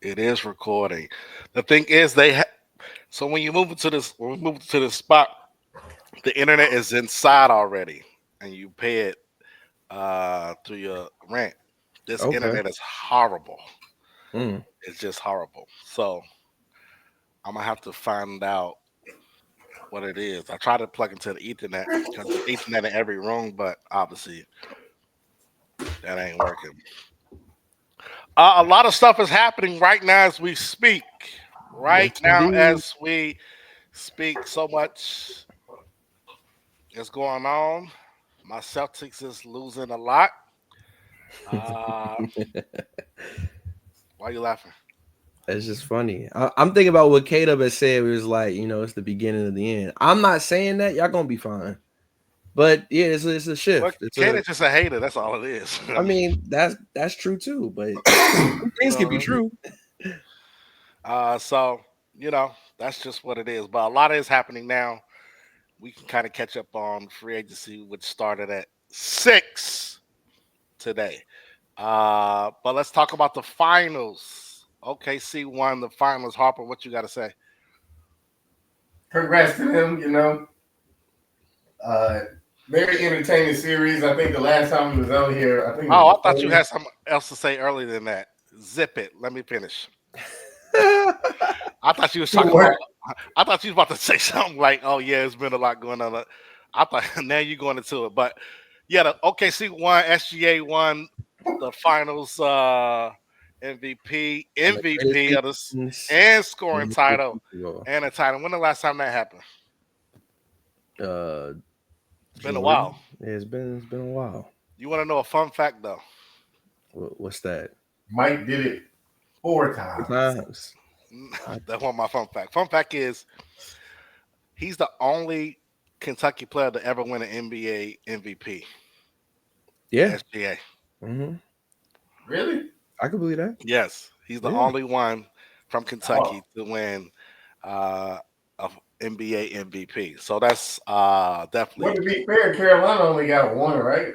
It is recording. The thing is, so when you move into this, when we move to this spot, the internet is inside already, and you pay it through your rent. This Okay. internet is horrible. Mm. It's just horrible. So I'm gonna have to find out what it is. I try to plug into the Ethernet because there's Ethernet in every room, but obviously that ain't working. A lot of stuff is happening right now as we speak. Right Yes, now indeed. as we speak, so much is going on. My Celtics is losing a lot. Uh, why you laughing? It's just funny. I'm thinking about what Caleb has said. It was like, it's the beginning of the end. I'm not saying that y'all gonna be fine, but yeah, it's a Well, shift. It's a. Kaden's just a hater. That's all it is. I mean, that's true too, but some You things can be know. true. So that's just what it is. But a lot is happening now. We can kind of catch up on free agency, which started at 6 today. But let's talk about the finals. OKC won the finals. Harper, what you got to say? Congrats to them. Uh, very entertaining series. I think the last time we was on here, I think it was Oh, I the thought you third. had something else to say earlier than that. Zip it. Let me finish. I thought you was talking about. What? I thought you was about to say something like, "Oh yeah, it's been a lot going on." I thought now you're going into it, but yeah, the OKC won, SGA won the finals On the greatest MVP of this seasons and scoring in history of title basketball. and a title. When the last time that happened? Uh, It's been a Jordan. while. Yeah, it's been a while. You want to know a fun fact though? What's that? Mike did it 4 times. Times. I, That's one of my fun fact. Fun fact is he's the only Kentucky player to ever win an NBA MVP. yeah. SGA. hmm Really? I can believe that. Yes, he's the Yeah. only one from Oh, Kentucky to win uh, a NBA MVP. So that's well, definitely to be fair, Carolina only got one, right?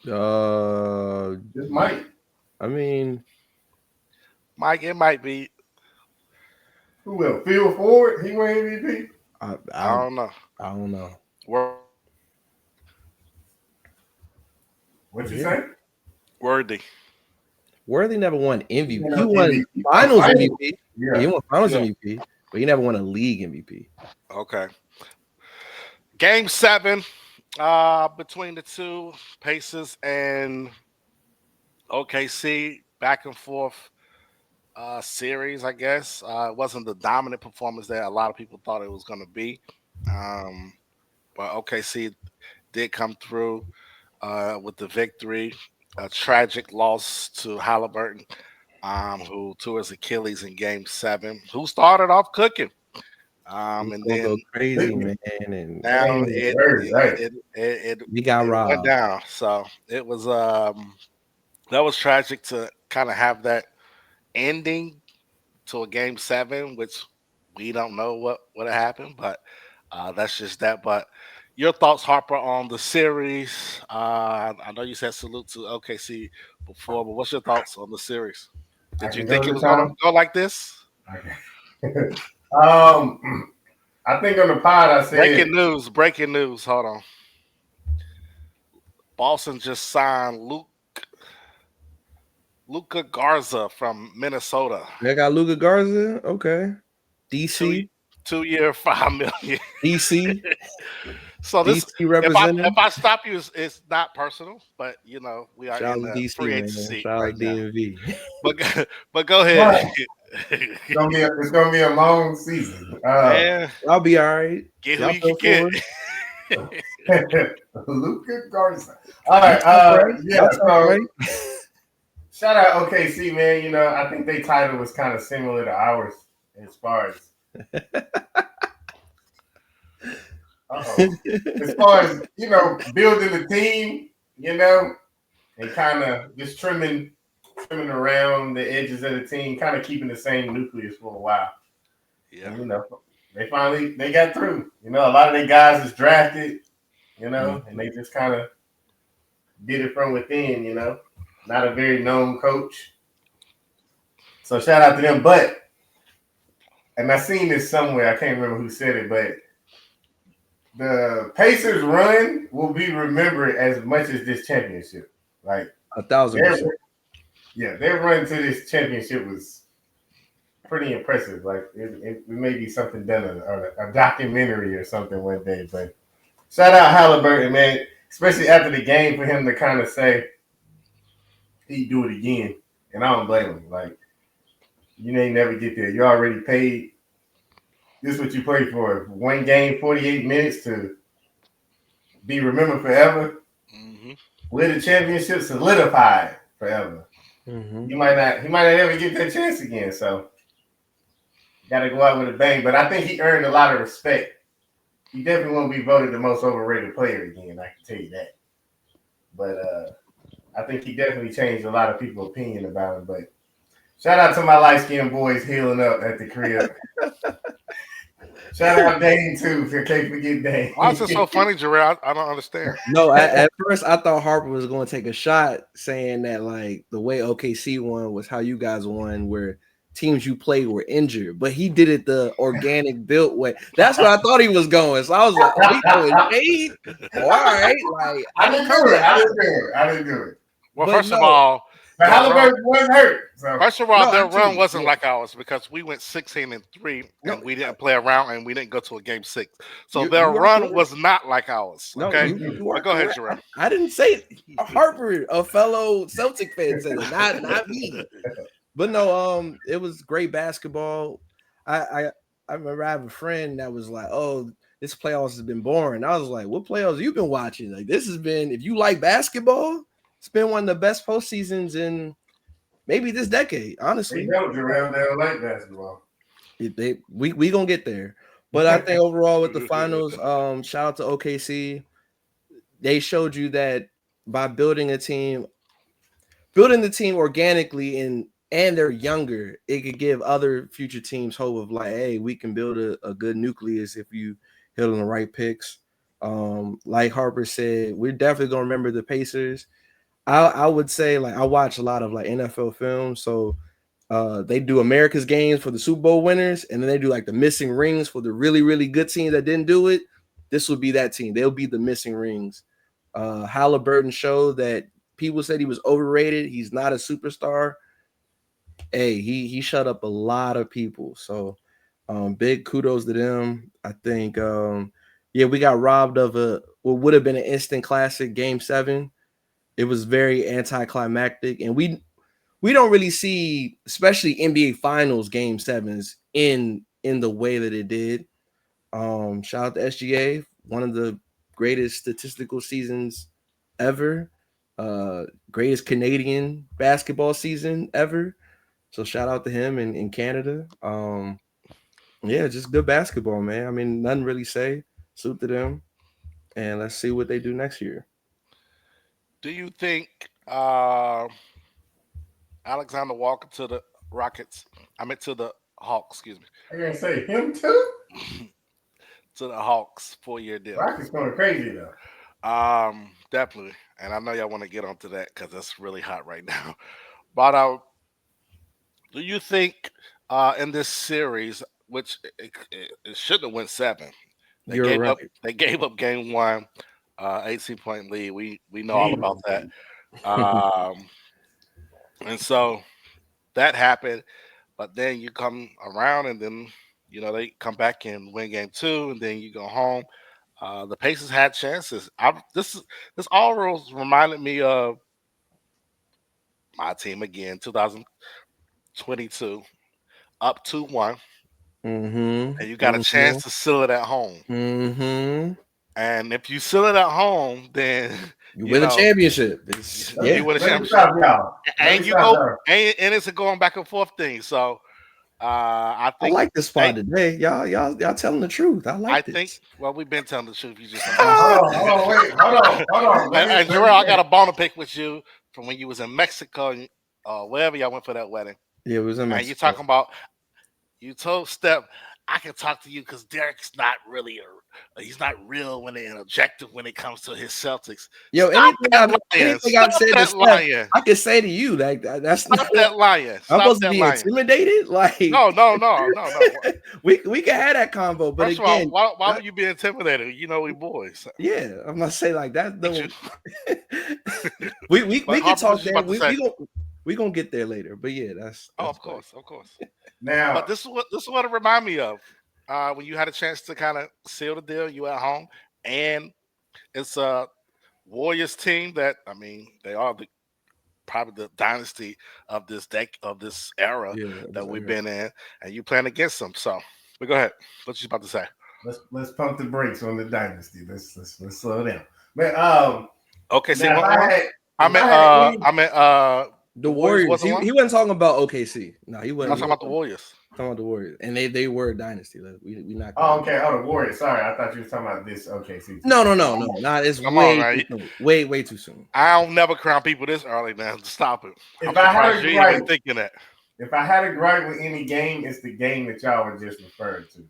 Just Ye- Mike. I mean, Mike. It might be. Who will? Phil Ford? He won MVP? I I I don't know. I don't know. What you Yeah. say? Worthy. Worthy never won He MVP. won He won MVP. A Finals final. MVP. Yeah, Yeah. he won Finals Yeah. MVP, but he never won a league MVP. Okay. Game 7 between the two Pacers and OKC, back and forth series. I guess it wasn't the dominant performance that a lot of people thought it was going to be. Um, but OKC did come through with the victory. A tragic loss to Halliburton, who tore his Achilles in Game 7, who started off cooking, He was and gonna go then crazy, That man, and now ain't even word, right? we got it went robbed. down. So it was that was tragic to kind of have that ending to a Game 7, which we don't know what happened, but that's just that. But your thoughts, Harper, on the series? I know you said salute to OKC before, but what's your thoughts on the series? I Did you can think go it this was going to time. go like this? Okay. um, I think on the pod I said, Breaking news! Breaking news! Hold on. Boston just signed Luca Garza from Minnesota. They got Luka Garza. Okay, Two DC, 2 year, 5 million. DC, So this, DC if representing. I stop you, it's not personal, but we are Shout in out to the DC, free man. agency Shout right out to now. DMV. But but go ahead, but it's gonna be a long season. man. Y'all be all right. Get who Y'all you can fell get. for it. Luca Garza. All You right. tough, right? Yeah. Y'all tough, So right? shout out OKC, man. I think their title was kind of similar to ours as far as as far as building the team, and kind of just trimming around the edges of the team, kind of keeping the same nucleus for a while. Yeah. And they finally they got through. A lot of their guys is drafted, and they just kind of did it from within. Not a very known coach. So shout out to them. But and I seen this somewhere. I can't remember who said it, but the Pacers run will be remembered as much as this championship. Like 1,000%. their run to this championship was pretty impressive. Like it may be something done or a documentary or something one day. But shout out Halliburton, man. Especially after the game, for him to kind of say he'd do it again, and I don't blame him. Like you ain't never get there. You already paid. This is what you played for. One game, 48 minutes to be remembered forever. Mm-hmm. With the championship solidified forever. Mm-hmm. He might not ever get that chance again. So gotta go out with a bang. But I think he earned a lot of respect. He definitely won't be voted the most overrated player again, I can tell you that. But I think he definitely changed a lot of people's opinion about him. But shout out to my light-skinned boys healing up at the crib. Shout out Dane too. If you can't forget Dane. Why is it so funny, Jerrell? I don't understand. No, at first I thought Harper was going to take a shot saying that like the way OKC won was how you guys won, where teams you played were injured, but he did it the organic built way. That's where I thought he was going. So I was like, oh, he going shade? All right, like I didn't do it. Well, But first of no. all, But Halliburton wasn't hurt. So. first of all, No, their absolutely. run wasn't Yeah. like ours because we went 16-3 No. and we didn't play around and we didn't go to a game 6. So You- their you are run correct. was not like ours. No, Okay, you are but go ahead, correct. Jerrell. I didn't say Harper, a fellow Celtic fan, said it, not me. But no, it was great basketball. I remember I have a friend that was like, "Oh, this playoffs has been boring." I was like, "What playoffs you been watching? Like this has been. If you like basketball, it's been one of the best postseasons in maybe this decade. They Honestly, don't, Jerrell. They don't like basketball. we gonna get there. But I think overall with the finals, shout out to OKC. They showed you that by building the team organically and they're younger, it could give other future teams hope of like, hey, we can build a good nucleus if you hit on the right picks. Like Harper said, we're definitely gonna remember the Pacers. I would say like I watch a lot of like NFL films, so they do America's games for the Super Bowl winners, and then they do like the missing rings for the really, really good teams that didn't do it. This would be that team. They'll be the missing rings. Halliburton showed that people said he was overrated. He's not a superstar. Hey, he shut up a lot of people. So big kudos to them. I think yeah, we got robbed of what would have been an instant classic game 7. It was very anticlimactic, and we don't really see, especially NBA Finals game 7s in the way that it did. Shout out to SGA, one of the greatest statistical seasons ever. Greatest Canadian basketball season ever. So shout out to him in Canada. Yeah, just good basketball, man. I mean, nothing really say. Salute to them, and let's see what they do next year. Do you think Alexander Walker to the Rockets? I meant to the Hawks. Excuse me. I gonna say him too. To the Hawks 4-year deal. Rockets going crazy though. Definitely, and I know y'all want to get onto that because that's really hot right now. But do you think in this series, which it shouldn't have went 7, they You're gave right. up. They gave up game 1, 18-point lead. We know all about that. Um, and so that happened, but then you come around, and then they come back and win game 2, and then you go home. The Pacers had chances. This all reminded me of my team again, 2022, up 2-1, Mm-hmm. and you got a chance to seal it at home. Mm-hmm. And if you seal it at home, then You win a championship. you win a Let me championship, stop y'all. and you go, and it's a going back and forth thing. So I I think like this spot today. Y'all telling the truth. I like this. think. Well, we've been telling the truth. You just Hold on, wait, hold on. and Jerrell, I got a bone to pick with you from when you was in Mexico, wherever y'all went for that wedding. Yeah, it was in And Mexico. you talking about, you told Steph, I can talk to you because Derrick's not really he's not real when they're objective when it comes to his Celtics. Yo, Stop that lying. anything I've Stop said to that Steph, lying. I can say to you that's Stop that lying. I'm Stop supposed to that be lying. intimidated. Like No. we can have that convo, but First of all, again, why would you be intimidated? You know we boys. yeah, I'm not saying like that. But Though we can Harper, what talk you there. about to say? We gonna get there later, but yeah, that's Of right. course. Now, But this is what it remind me of. When you had a chance to kind of seal the deal, you at home, and it's a Warriors team that they are probably the dynasty of this era Yeah, that we've been in, and you playing against them. So, but go ahead. What you about to say? let's pump the brakes on the dynasty. Let's slow down. But Okay, see, now if I meant the Warriors Warriors. wasn't one. He wasn't talking about OKC. No, he I'm wasn't. talking about the Warriors. Talking about the Warriors, and they were a dynasty. We not. Oh, okay. Oh, the Warriors. Sorry, I thought you were talking about this. Okay, see. No. Not it's Come way on, man. too soon. Way too soon. I don't never crown people this early, man. Stop it. If I had surprised you even thinking that. If I had a gripe with any game, it's the game that y'all were just referring to,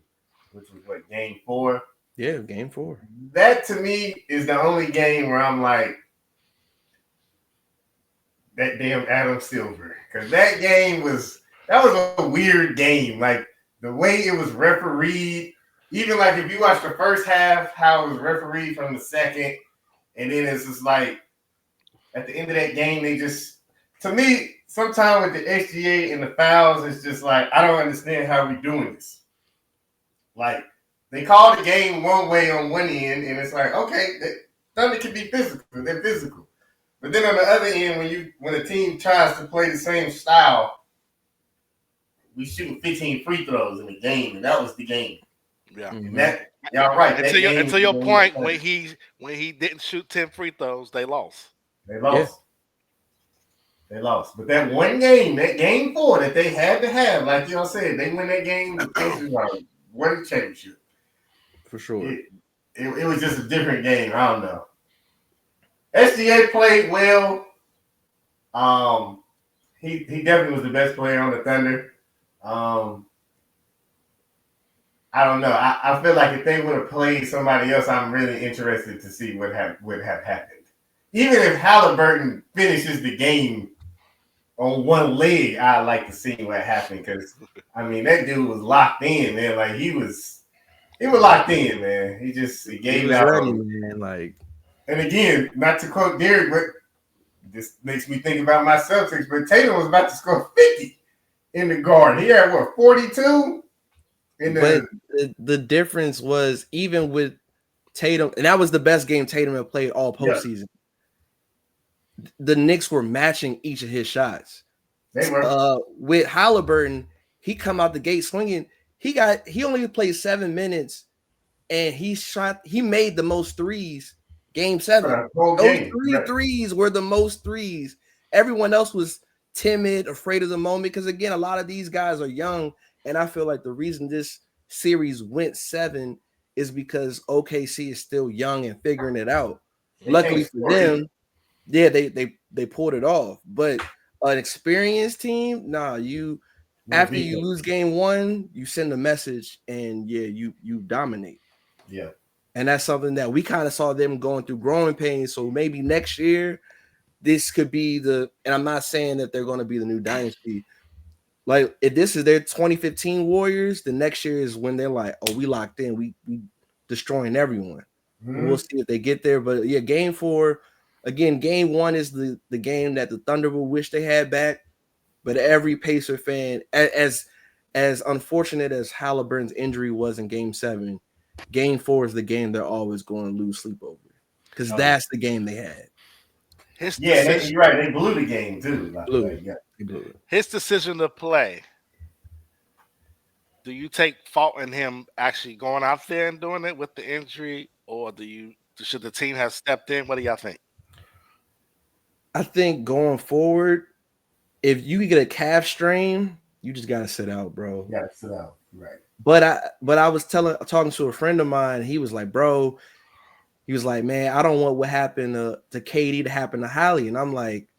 which was what, Game 4? Yeah, Game 4. That to me is the only game where I'm like, that damn Adam Silver, because that was a weird game. Like the way it was refereed, even like if you watch the first half, how it was refereed from the second, and then it's just like at the end of that game, they just, to me, sometimes with the SGA and the fouls, it's just like I don't understand how we doing this. Like they call the game one way on one end, and it's like, okay, Thunder can be physical, they're physical. But then on the other end, when a team tries to play the same style, we shoot 15 free throws in the game, and that was the game. Yeah, and that y'all right. And to your point, when he didn't shoot 10 free throws, they lost. They lost. Yeah. They lost. But that one game, that Game 4 that they had to have, like y'all said, they win that game. The Pacers won the championship for sure. It was just a different game. I don't know. SGA played well. He definitely was the best player on the Thunder. I don't know. I feel like if they would have played somebody else, I'm really interested to see what would have happened. Even if Halliburton finishes the game on one leg, I'd like to see what happened because that dude was locked in, man. Like he was locked in, man. He gave out. Ready, man. Like. And again, not to quote Derrick, but this makes me think about my Celtics. But Tatum was about to score 50 in the Garden. He had 42. But the difference was even with Tatum, and that was the best game Tatum had played all postseason. Yeah. The Knicks were matching each of his shots. They were. With Halliburton, he come out the gate swinging. He only played 7 minutes, and he made the most threes. Game 7. Those threes were the most threes. Everyone else was timid, afraid of the moment. Because again, a lot of these guys are young, and I feel like the reason this series went 7 is because OKC is still young and figuring it out. Luckily for them, yeah, they pulled it off. But an experienced team, after you lose game 1, you send a message, and you dominate. Yeah. And that's something that we kind of saw them going through growing pains. So maybe next year, this could be and I'm not saying that they're going to be the new dynasty. Like, if this is their 2015 Warriors, the next year is when they're like, oh, we locked in. We destroying everyone. Mm-hmm. We'll see if they get there. But, yeah, Game 4, again, Game 1 is the game that the Thunder will wish they had back. But every Pacer fan, as unfortunate as Halliburton's injury was in Game 7, Game 4 is the game they're always going to lose sleep over because that's the game they had. You're right. They blew the game too. They blew it. His decision to play. Do you take fault in him actually going out there and doing it with the injury, or should the team have stepped in? What do y'all think? I think going forward, if you get a calf strain, you just gotta sit out, bro. You gotta sit out, right? But I was talking to a friend of mine. He was like, bro, man, I don't want what happened to KD to happen to Holly. And I'm like,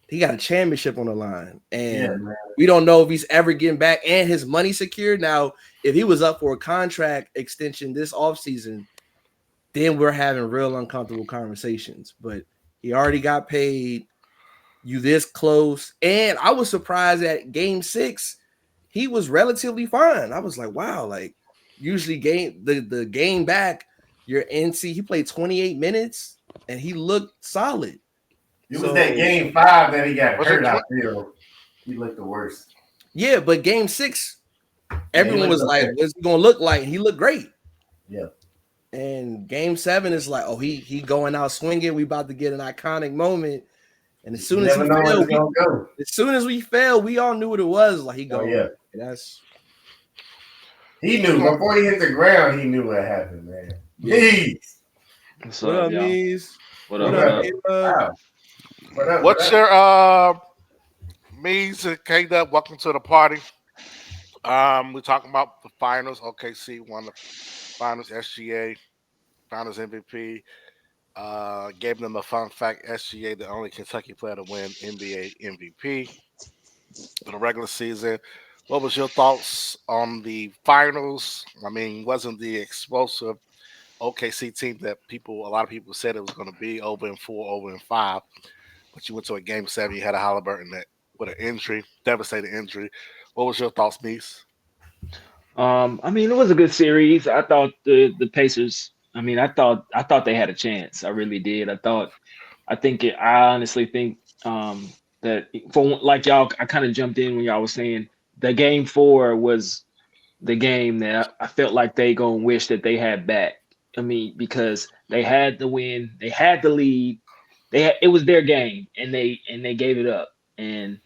he got a championship on the line. And we don't know if he's ever getting back and his money secured. Now, if he was up for a contract extension this offseason, then we're having real uncomfortable conversations. But he already got paid. You this close, and I was surprised at Game 6, he was relatively fine. I was like, wow, like usually the game back, your NC, he played 28 minutes and he looked solid. It was that So game 5 that he got Was it hurt. I feel he looked the worst. yeah, but Game 6, Yeah, he everyone looked was like, okay. what's he gonna look like? And he looked great. Yeah. And Game 7 is like, oh, he going out swinging. We about to get an iconic moment. And as You soon as he never know where fell, it's gonna go. we all knew what it was. Like he Oh going, yeah. that's He we knew gonna before he hit the ground. He knew what happened, man. yeah. Please. What's What up, up, y'all? Mees? What What up? What What up, up? up? Caleb? Wow. What up? What what's up? your me's and K Dub? Welcome to the party. We're talking about the finals. OKC won the finals. SGA finals MVP. Gave them a fun fact. SGA the only Kentucky player to win NBA MVP for the regular season. What was your thoughts on the finals? I mean, wasn't the explosive OKC team that a lot of people said it was going to be over in 4, over in 5, but you went to a game 7. You had a Halliburton that with an injury, devastating injury. What was your thoughts, Niece? I mean, it was a good series. I thought the Pacers. I mean, I thought they had a chance. I really did. I honestly think that for like y'all, I kind of jumped in when y'all was saying the game 4 was the game that I felt like they gonna wish that they had back. I mean, because they had the win, they had the lead, it was their game, and they gave it up. And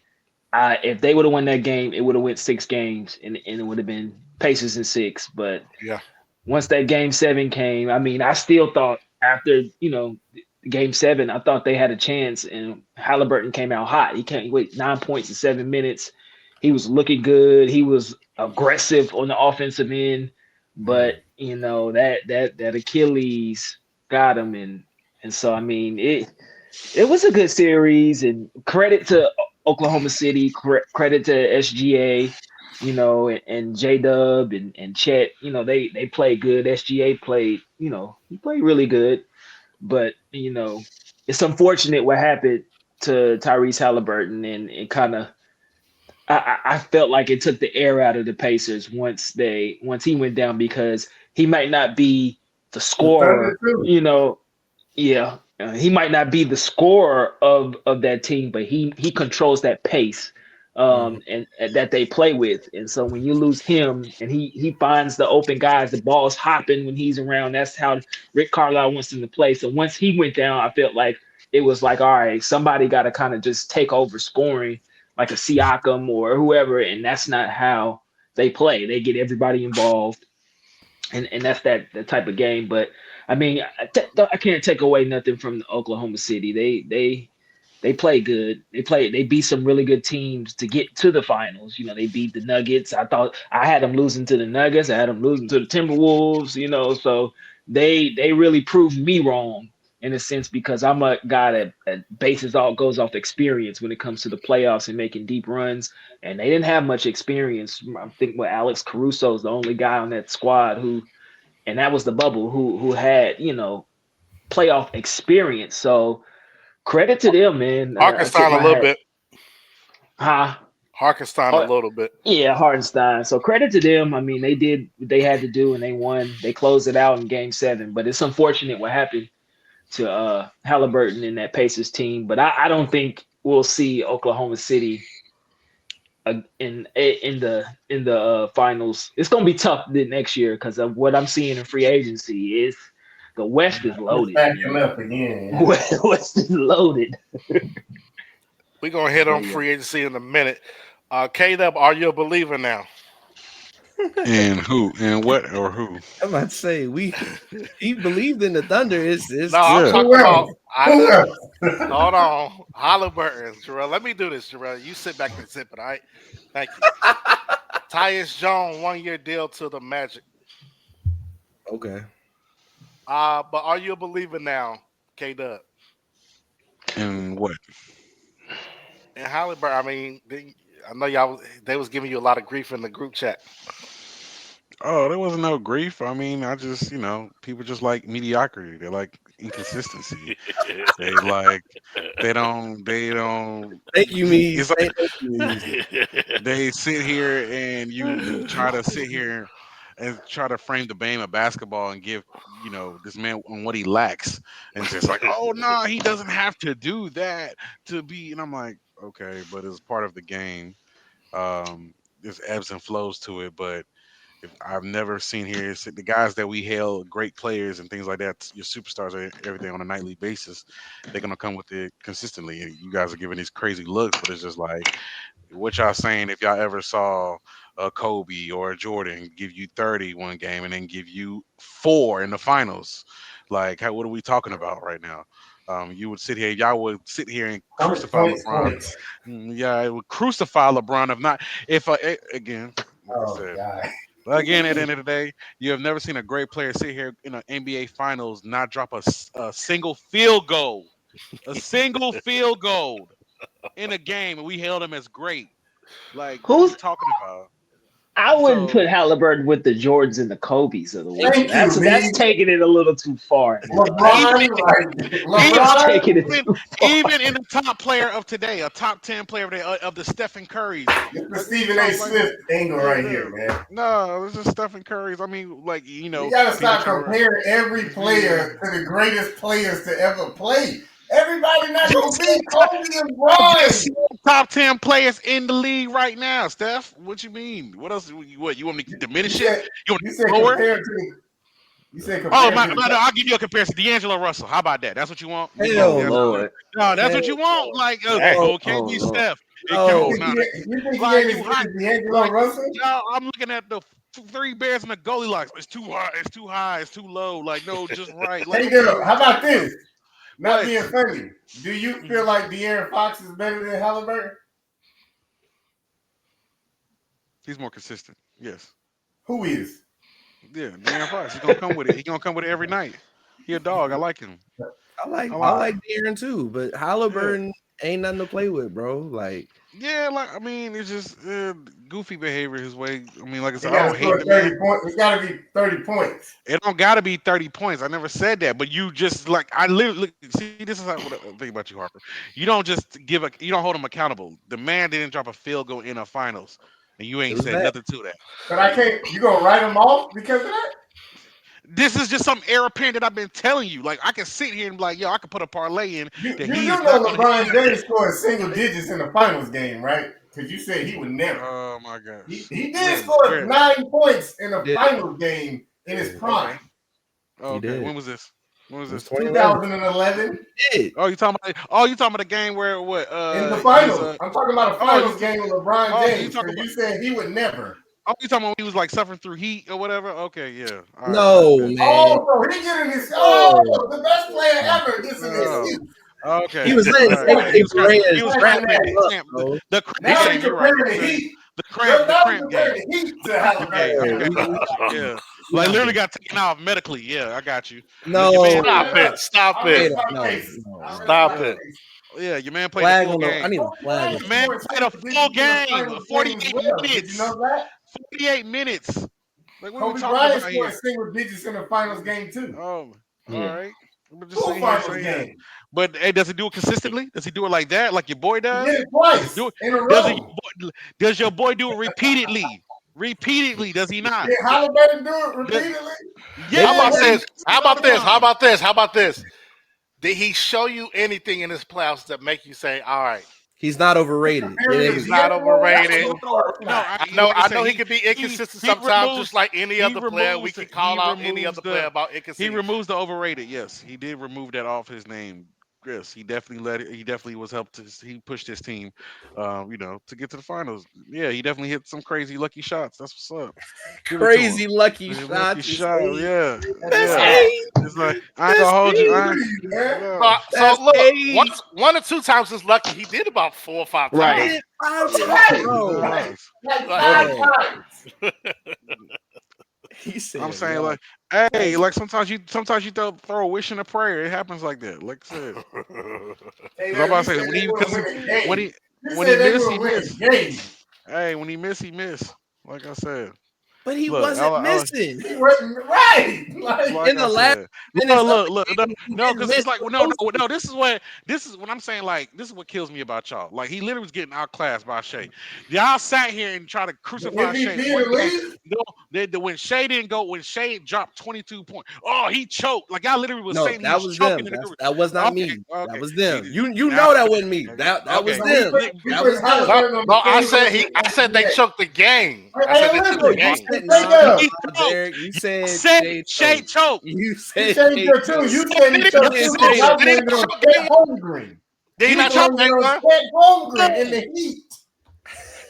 if they would have won that game, it would have went 6 games, and it would have been Pacers in 6. But Yeah, once that game 7 came, I mean, I still thought after game 7, I thought they had a chance, and Halliburton came out hot. He came with 9 points in 7 minutes. He was looking good. He was aggressive on the offensive end, but that Achilles got him, and so I mean it was a good series, and credit to Oklahoma City, credit to SGA, and J Dub and Chet. They played good. SGA played, he played really good, but it's unfortunate what happened to Tyrese Halliburton, and it kind of I felt like it took the air out of the Pacers once he went down, because he might not be the The Thunder scorer, too. yeah, he might not be the scorer of that team, but he controls that pace, Mhm. and that they play with. And so when you lose him, and he finds the open guys, the ball's hopping when he's around. That's how Rick Carlisle wants him to play. So once he went down, I felt like it was like, all right, somebody got to kind of just take over scoring, like a Siakam or whoever, and that's not how they play. They get everybody involved, and that's that type of game. But I mean, I can't take away nothing from Oklahoma City. They play good. They beat some really good teams to get to the finals. They beat the Nuggets. I thought I had them losing to the Nuggets. I had them losing to the Timberwolves. So they really proved me wrong in a sense, because I'm a guy that goes off experience when it comes to the playoffs and making deep runs. And they didn't have much experience. I think Alex Caruso is the only guy on that squad and that was the bubble, who had playoff experience. So credit to them, man. I tip Harkenstein a my little hat. bit. Huh? Harkenstein a Oh, little bit. yeah, Hardenstein. So credit to them. I mean, they did what they had to do, and they won. They closed it out in Game 7. But it's unfortunate what happened to Halliburton and that Pacers team. But I don't think we'll see Oklahoma City in the finals. It's gonna be tough the next year, because of what I'm seeing in free agency. Is the West is It's loaded, backing man. up again. Yeah. West is loaded. We're gonna hit But on yeah. free agency in a minute. K Dub, are you a believer now? And who and what or who? I'm about to say he believed in the Thunder. No, I'm Yeah. talking Who about. else? Who else? Hold on, Halliburton, Jerrell. Let me do this, Jerrell. You sit back and sip it. All right. Thank you. Tyus Jones 1 year deal to the Magic. Okay. But are you a believer now, K Dub? And what? And Halliburton, I mean, I know y'all. They was giving you a lot of grief in the group chat. Oh, there wasn't no grief. I mean, I just, people just like mediocrity. They like inconsistency. They like they don't. Thank you, me. It's like Thank you, Mees. they sit here and you try to sit here and try to frame the game of basketball and give this man on what he lacks, and it's just like, oh no, he doesn't have to do that to be. And I'm like, okay, but it's part of the game. There's ebbs and flows to it, but if I've never seen here the guys that we hail great players and things like that, your superstars and everything on a nightly basis, they're gonna come with it consistently. And you guys are giving these crazy looks, but it's just like what y'all saying if y'all ever saw a Kobe or a Jordan give you 30 one game and then give you 4 in the finals. Like, what are we talking about right now? You would sit here, y'all would sit here and crucify Points, LeBron. points. Yeah, it would crucify LeBron if not. If again, like I Oh said, God. again, at the end of the day, you have never seen a great player sit here in an NBA Finals not drop a single field goal, a single field goal in a game, and we hailed him as great. Like, what are we Who's talking about? I wouldn't So put Halliburton with the Jordans and the Kobe's of the world. Thank you, That's me. taking it a little too far now. even LeBron, like That's even LeBron. taking it even too far. even in the top player of today, a top 10 player of the Stephen Currys. This is Like, what are we Stephen A. talking like? Smith angle Yeah, right here, man. no, it's just Stephen Curry's. I mean, like You gotta people stop try to. comparing every player to the greatest players to ever play. Everybody not gonna be Kobe and Just Bron. top 10 players in the league right now, Steph. What you mean? What else? What you want me to You diminish it? said You want you to said lower? compared to you said Oh, compared to no, the I'll give you a comparison. D'Angelo Russell. How about that? That's what you want? You think Oh Hell that's no. Lord. no? That's what Hell you want? Like, Dang. no. oh, it can't Oh be Lord. Steph. It can't. you Oh No. think no, he ain't like as you good hot. as D'Angelo Like Russell? I'm looking at the three bears and the goalie. Like, it's too high. It's too high. It's too low. Like, no, just right. Like, Hey okay, girl, what are we how about talking about? this? Not What? being funny. Do you feel Mhm. like De'Aaron Fox is better than Halliburton? He's more consistent. Yes. Who is? Yeah, De'Aaron Fox. He's gonna come with it. He's gonna come with it every night. He a dog. I like him. I like I I like. Why? like De'Aaron too, but Yeah. Halliburton ain't nothing to play with, bro. Like Yeah, like I mean, it's just goofy behavior his way. I mean, like I He said, I gotta don't hate score the man. 30 points. He gotta be 30 points. It don't gotta be 30 points. I never said that, but you just like I literally see. This is what I think about you, Harper. You don't just you don't hold him accountable. The man didn't drop a field goal in a finals, and you it ain't was said bad. nothing to that. But I can't you gonna write him off because of that? This is just some air apparent that I've been telling you. Like I can sit here and be like, yo, I can put a parlay in You that do he is know not gonna hit. LeBron James scored single digits in the finals game, right? Because you said he would never. Oh my He, gosh, he did when, score where? 9 points in He a did. finals game in his Yeah, Okay, prime. oh, he okay. did. When was this? When was It was this? 2011. 2011 He did. Oh, you talking about? Oh, you talking about the game where what? in the He was finals. I'm talking about a Oh, finals game with LeBron oh, you James talking because about? you said he would never. Oh, you talking about when he was like suffering through heat or whatever? Okay, yeah. All right, I No, bet. man. Oh, so he getting his No. the best player No. ever gets an Oh, excuse. He okay. was All letting right. Yeah, KJ Durant he was Scratching cramping that. the up, cramp bro. the cramp Now you game. You're right. comparing the Okay. Heat. Girl, The now you cramp comparing game. the Heat The to cramp game. Halliburton. Yeah, Okay, I we got you. Yeah. we Like not literally doing got taken off medically. Yeah, I got you. Your man no, Stop Hey, it. look, Stop I it. rest Ada, my no, case. no, I rest no. my Stop it. case. yeah, your man played a Flag full on the I game. need a Kobe flag on Bryant Your the man scored played a single full digits in a game. finals game as 48 well. Did you minutes. know that? 48 minutes. Like what are we Kobe talking Bryant about scored here? single digits in a finals game too. Oh, all Yeah. right. I'm just Two sitting here finals saying. games. But hey, does he do it consistently? Does he do it like that, like your boy He did does? it Does he do twice it? in a Does he? row. Does your boy do it repeatedly? Repeatedly? Does he not? Did Halliburton do it Does, repeatedly? They How yeah, about yeah, he played. this? does How it all about the this? How time. about this? How about this? Did he show you anything in his playoffs that make you say, "All right, He's not overrated. Comparing It to he's was not D'Angelo overrated"? Russell, of No, no, course no. not. Like I I said, know he could be inconsistent he sometimes, just removes like any he other player. We removes can he call out any removes other player the about he inconsistency. removes the overrated. Yes, he did remove that off his name. Yes, he definitely he definitely was helped to he pushed his team, to get to the finals. Yeah, he definitely hit some crazy lucky shots. That's what's up. Give it to him. crazy lucky Lucky shots. Is shot. eight. Yeah, That's That's yeah. wow. eight. It's like I ain't That's gonna hold you. eight. Man. Yeah. So That's look, eight. one or two times is lucky. He did about 4 or 5 times. Right. Hit 5 times, Right. bro. Like, Yes. like Like, five Bro, times. he I'm said saying luck. like, hey, like sometimes you throw a wish and a prayer. It happens like that. Like I said, Hey, because I'm about you to say said when they he wouldn't because win a game. You when he said they missed, he wouldn't win missed. a game. Hey, when he missed, he missed. Like I said. But he Look, wasn't I missing. He wasn't right. Like, In I the last said, minutes of the look, game, he no, didn't because miss it's like, the no. This is what I'm saying. Like, this is what kills me about y'all. Like, he literally was getting outclassed by Shea. Y'all sat here and tried to the crucify Shea MVP one of the game. league. No, when Shea didn't go, when Shea dropped 22 points, oh, he choked. Like, y'all literally was No, saying he that was was choking them. in the group. That was not Okay, me. That okay. was them. You Now, know that wasn't me. okay, That was okay. So them. he That put was them. No, Halliburton on no, the same level I as said they Shaq. choked the game. I Hey, said they choked the No, listen, you game. said straight nah, up. He choked. Derek. You You said said Shea Shea choked. choked. You He said choked Shea there too. choked. You said he Did You choked didn't too say because y'all that. he blamed not it on choke Chet game one? Holmgren. Did he You not No, choke blamed it game on one? Chet Holmgren in no, the Heat.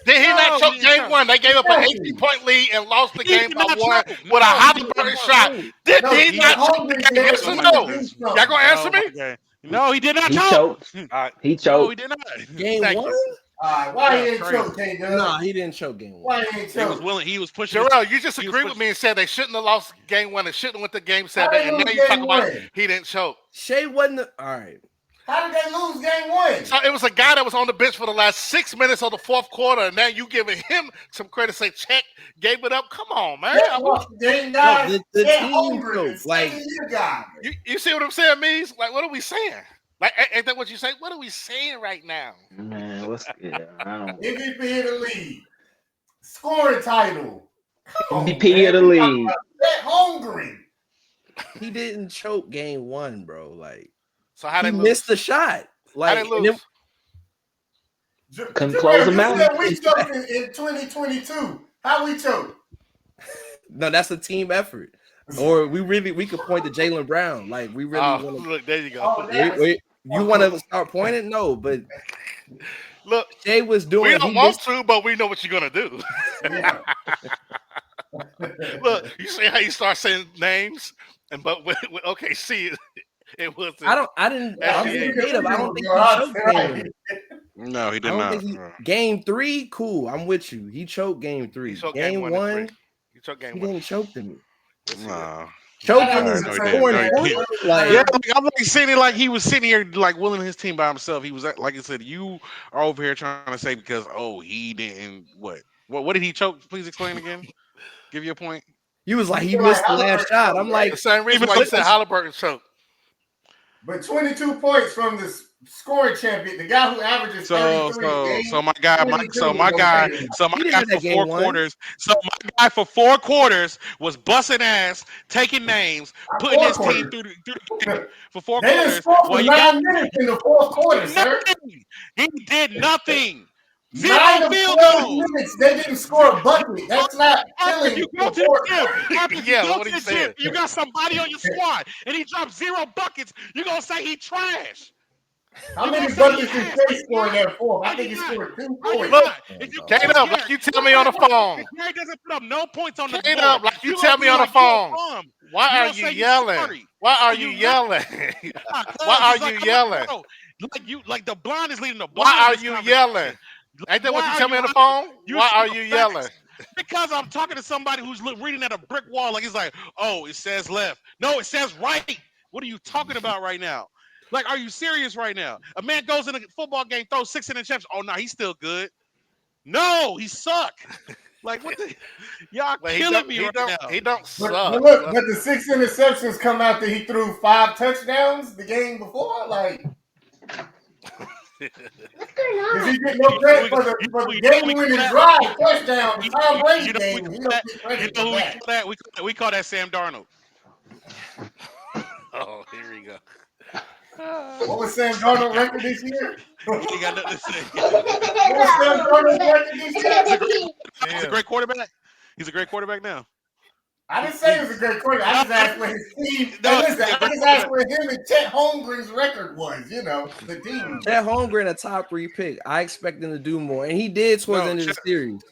Did he not no. He choke didn't game choke. one? They gave up an Exactly. 18-point lead and lost the He game did by not one choke. with a No, he did Halliburton not. shot. No. Did No, he He Chet not did. choke the Holmgren game? gave Yes up or an Oh no? 18 Y'all something. gonna answer me? my god. No, he did not He choke. choked. All right, He No, he choked. did not. Game thank one? you. Why he That's ain't choke, crazy. K-Dub? Nah, he didn't choke game one. Why he ain't He was choke? willing. He was pushing his. Jarrell, you just He was agreed with pushing. me and said they shouldn't have lost game one. They shouldn't have went to game How 7, they and lose now you talk game about one? he didn't choke. Shea wasn't all right. How did they lose game one? So it was a guy that was on the bench for the last 6 minutes of the fourth quarter, and now you giving him some credit. Say check, gave it up. Come on, man. Chet lost the game, No, guys. the Chet team Holmgren, the choked. Like second-year guy. You see what I'm saying, Mees? Like, what are we saying? Like, ain't that what you say? What are we saying right now? Man, I don't MVP of the league. Scoring title. Come on, MVP man. of the We talking league. about Chet Holmgren. he didn't choke game one, bro. Like So how he they lose? missed the shot. How they Like and lose? Couldn't close Jarrell, him you out. said we choked in 2022. How we choked? no, that's a team effort. Or we could point to Jaylen Brown. Like we really Oh, want look, there you go. Oh, that's to. You want to start pointing? No, but Look, Shea was we doing. don't He want missed. to, but we know what you're gonna do. yeah. Look, you see how you start saying names, and but with OKC, it was I the don't. I didn't. I'm SGA. being straight up. I don't think he Right. choked game one. No, he I did don't not. think he game three. Cool. I'm with you. He choked game He three. choked game Game 1 and 3. one, He choked game he 1. didn't choke to me. Yes, he did. Nah. Shout Choking out All to right, is no, the he same didn't. No, scoring he man. didn't. points. Like Yeah, like, I'm like saying it like he was sitting here like willing his team by himself. He was like I said, you are over here trying to say because he didn't what did he choke? Please explain again. Give you a point. you was like You he feel like missed the last Halliburton shot. choked, I'm right? The like, same reason Even why you said listen, Halliburton choked. But 22 points from the scoring champion, the guy who averages 33 a So game, my guy, 22 is okay. he didn't do for that game four one. quarters. So my guy for 4 quarters was busting ass, taking names, Not putting 4 his team quarters. through the game for four They didn't quarters. score Well, for you got 9 minutes in the fourth quarter, sir. nothing. He did nothing. 9 Zero of field 12 goals. minutes, they didn't score a bucket. That's not Harper, if killing you go the to the fourth gym, quarter. Harper, if you Yeah, go what to are you the gym, saying? you got somebody on your squad, and he drops 0 buckets, you're gonna say he trash. How You're gonna many say he buckets did ass. Shea score in that fourth? I Are you think he not? scored 2 Are you points. Look, not? If you K tell up like Gary, you tell me on the phone. if Gary doesn't put up no points on the K board, up like you you're gonna tell me be on the like you a phone. bum. Why You're are gonna you say you yelling? sorry. Why are No, you you not. yelling? Why Cause are it's you like, come on, yelling? bro. Like the blind is leading the Why blind in are this you yelling? conversation. Ain't that what Why you are tell me you on the honest? phone? You Why see are the you yelling? facts? Because I'm talking to somebody who's reading at a brick wall. Like he's like, oh, it says left. No, it says right. What are you talking about right now? Like, are you serious right now? A man goes in a football game, throws 6 interceptions. Oh no, he's still good. No, he suck. Like what the y'all But killing me right now. he don't But suck. look, but the 6 interceptions come out that he threw 5 touchdowns the game before. Like, does he get no credit for the game winning drive touchdown, the Tom Brady You know we game? He call don't that. get You credit know for who we that. call that? We call that Sam Darnold. Oh, here we go. What was Sam Darnold's record this year? He ain't got nothing to say. What was Sam Darnold's record this year? He's a great quarterback. He's a great quarterback now. I didn't say he was a great quarterback. I just asked what his team. No, Hey, listen, he's a I great just asked quarterback. what him and Chet Holmgren's record was. You know, the team. Chet Holmgren a top 3 pick. I expect him to do more, and he did towards the No, end of the Chet, series.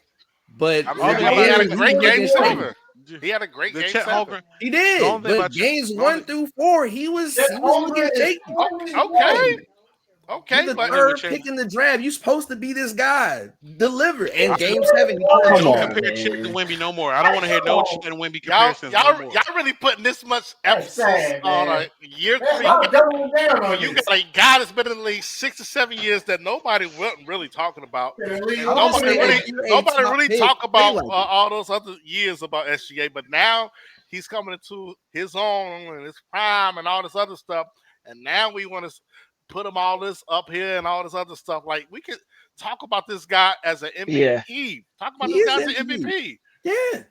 But I the only mean, thing he had about a he great was game looking shaky. 7. He had a great the game Chet 7. Holmgren. He The did, only thing but about Chet, games the 1 only, through 4, he was Chet looking Holmgren is shaky. 40 Okay. points. Okay, You're the but agree with third you. pick in the draft. You're supposed to be this guy. Deliver. And game 7, he Oh, Come Don't crashed on, out. compare Chet to man. Wemby no more. I don't want to hear no Chet and Wemby comparisons no more. y'all really putting this much that's emphasis sad, on man. a year Man, 3 I'm guy doubling down when on you this. got a guy that's been in the league 6 to 7 years that nobody wasn't really talking about, In the league and I'm just longer nobody than saying, really if that. you're a nobody top really pick, talk play about like it. all those other years about SGA. But now he's coming into his own and his prime and all this other stuff, and now we want to put him all this up here and all this other stuff. Like we could talk about this guy as an Yeah, MVP. Talk about He this is guy as an MVP. MVP. Yeah.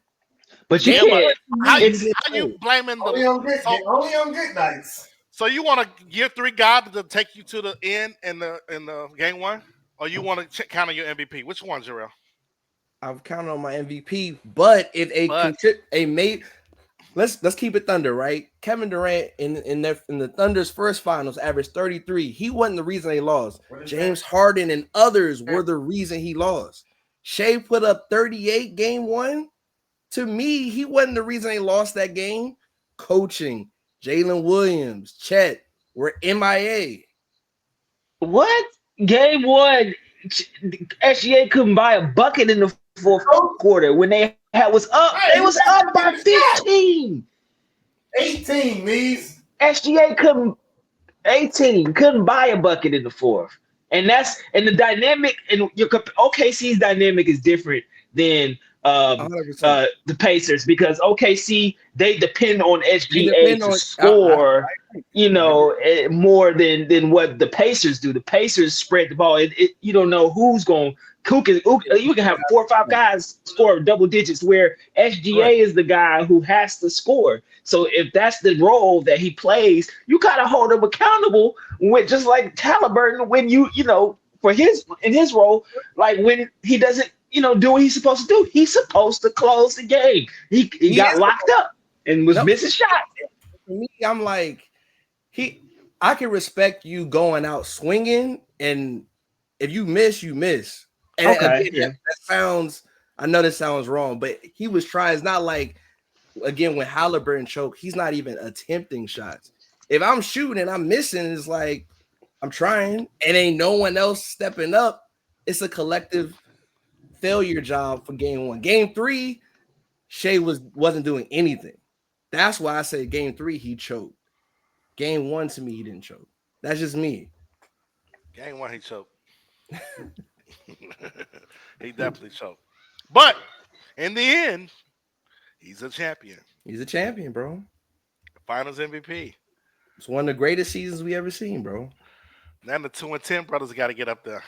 but you Game Yeah, but one can't. for how me, he It's didn't how you play. blaming the so Only on good nights. so you want a year 3 guy to take you to the end in the game 1, or you want to count on your MVP? Which one, Jerrell? I've counted on my MVP, but if But a mate, let's keep it Thunder, right? Kevin Durant in the Thunder's first finals averaged 33. He wasn't the reason they lost. What is James that? Harden and others were the reason he lost. Shea put up 38 game 1. To me, he wasn't the reason they lost that game. Coaching, Jalen Williams, Chet were MIA. what game one. SGA couldn't buy a bucket in the fourth quarter when was up. They was Hey, he up got by to get the shot. 15. 18, Mees. SGA couldn't 18 couldn't buy a bucket in the fourth, and the dynamic and your OKC's dynamic is different than 100%. the Pacers because OKC they depend on They SGA depend to on score, I more than what the Pacers do. The Pacers spread the ball. You don't know you can have 4 or 5 guys score double digits where Right. SGA is the guy who has to score. So if that's the role that he plays, you gotta hold him accountable with just like Halliburton when for his role, like when he doesn't do what he's supposed to do. He's supposed to close the game. He He got is locked up and was no, missing shots. for me, I'm like, I can respect you going out swinging, and if you miss, you miss. And Okay, again, yeah. that sounds, I know this sounds wrong, but he was trying. It's not like, again, when Halliburton choked, he's not even attempting shots. If I'm shooting and I'm missing, it's like I'm trying and ain't no one else stepping up. It's a collective failure job for game 1. Game 3, Shea wasn't doing anything. That's why I say game 3 he choked. Game 1 to me he didn't choke. That's just me. game 1 he choked. He definitely choked. But in the end, he's a champion. He's a champion, bro. Finals MVP. It's one of the greatest seasons we ever seen, bro. Now the 2 and 10 brothers got to get up there.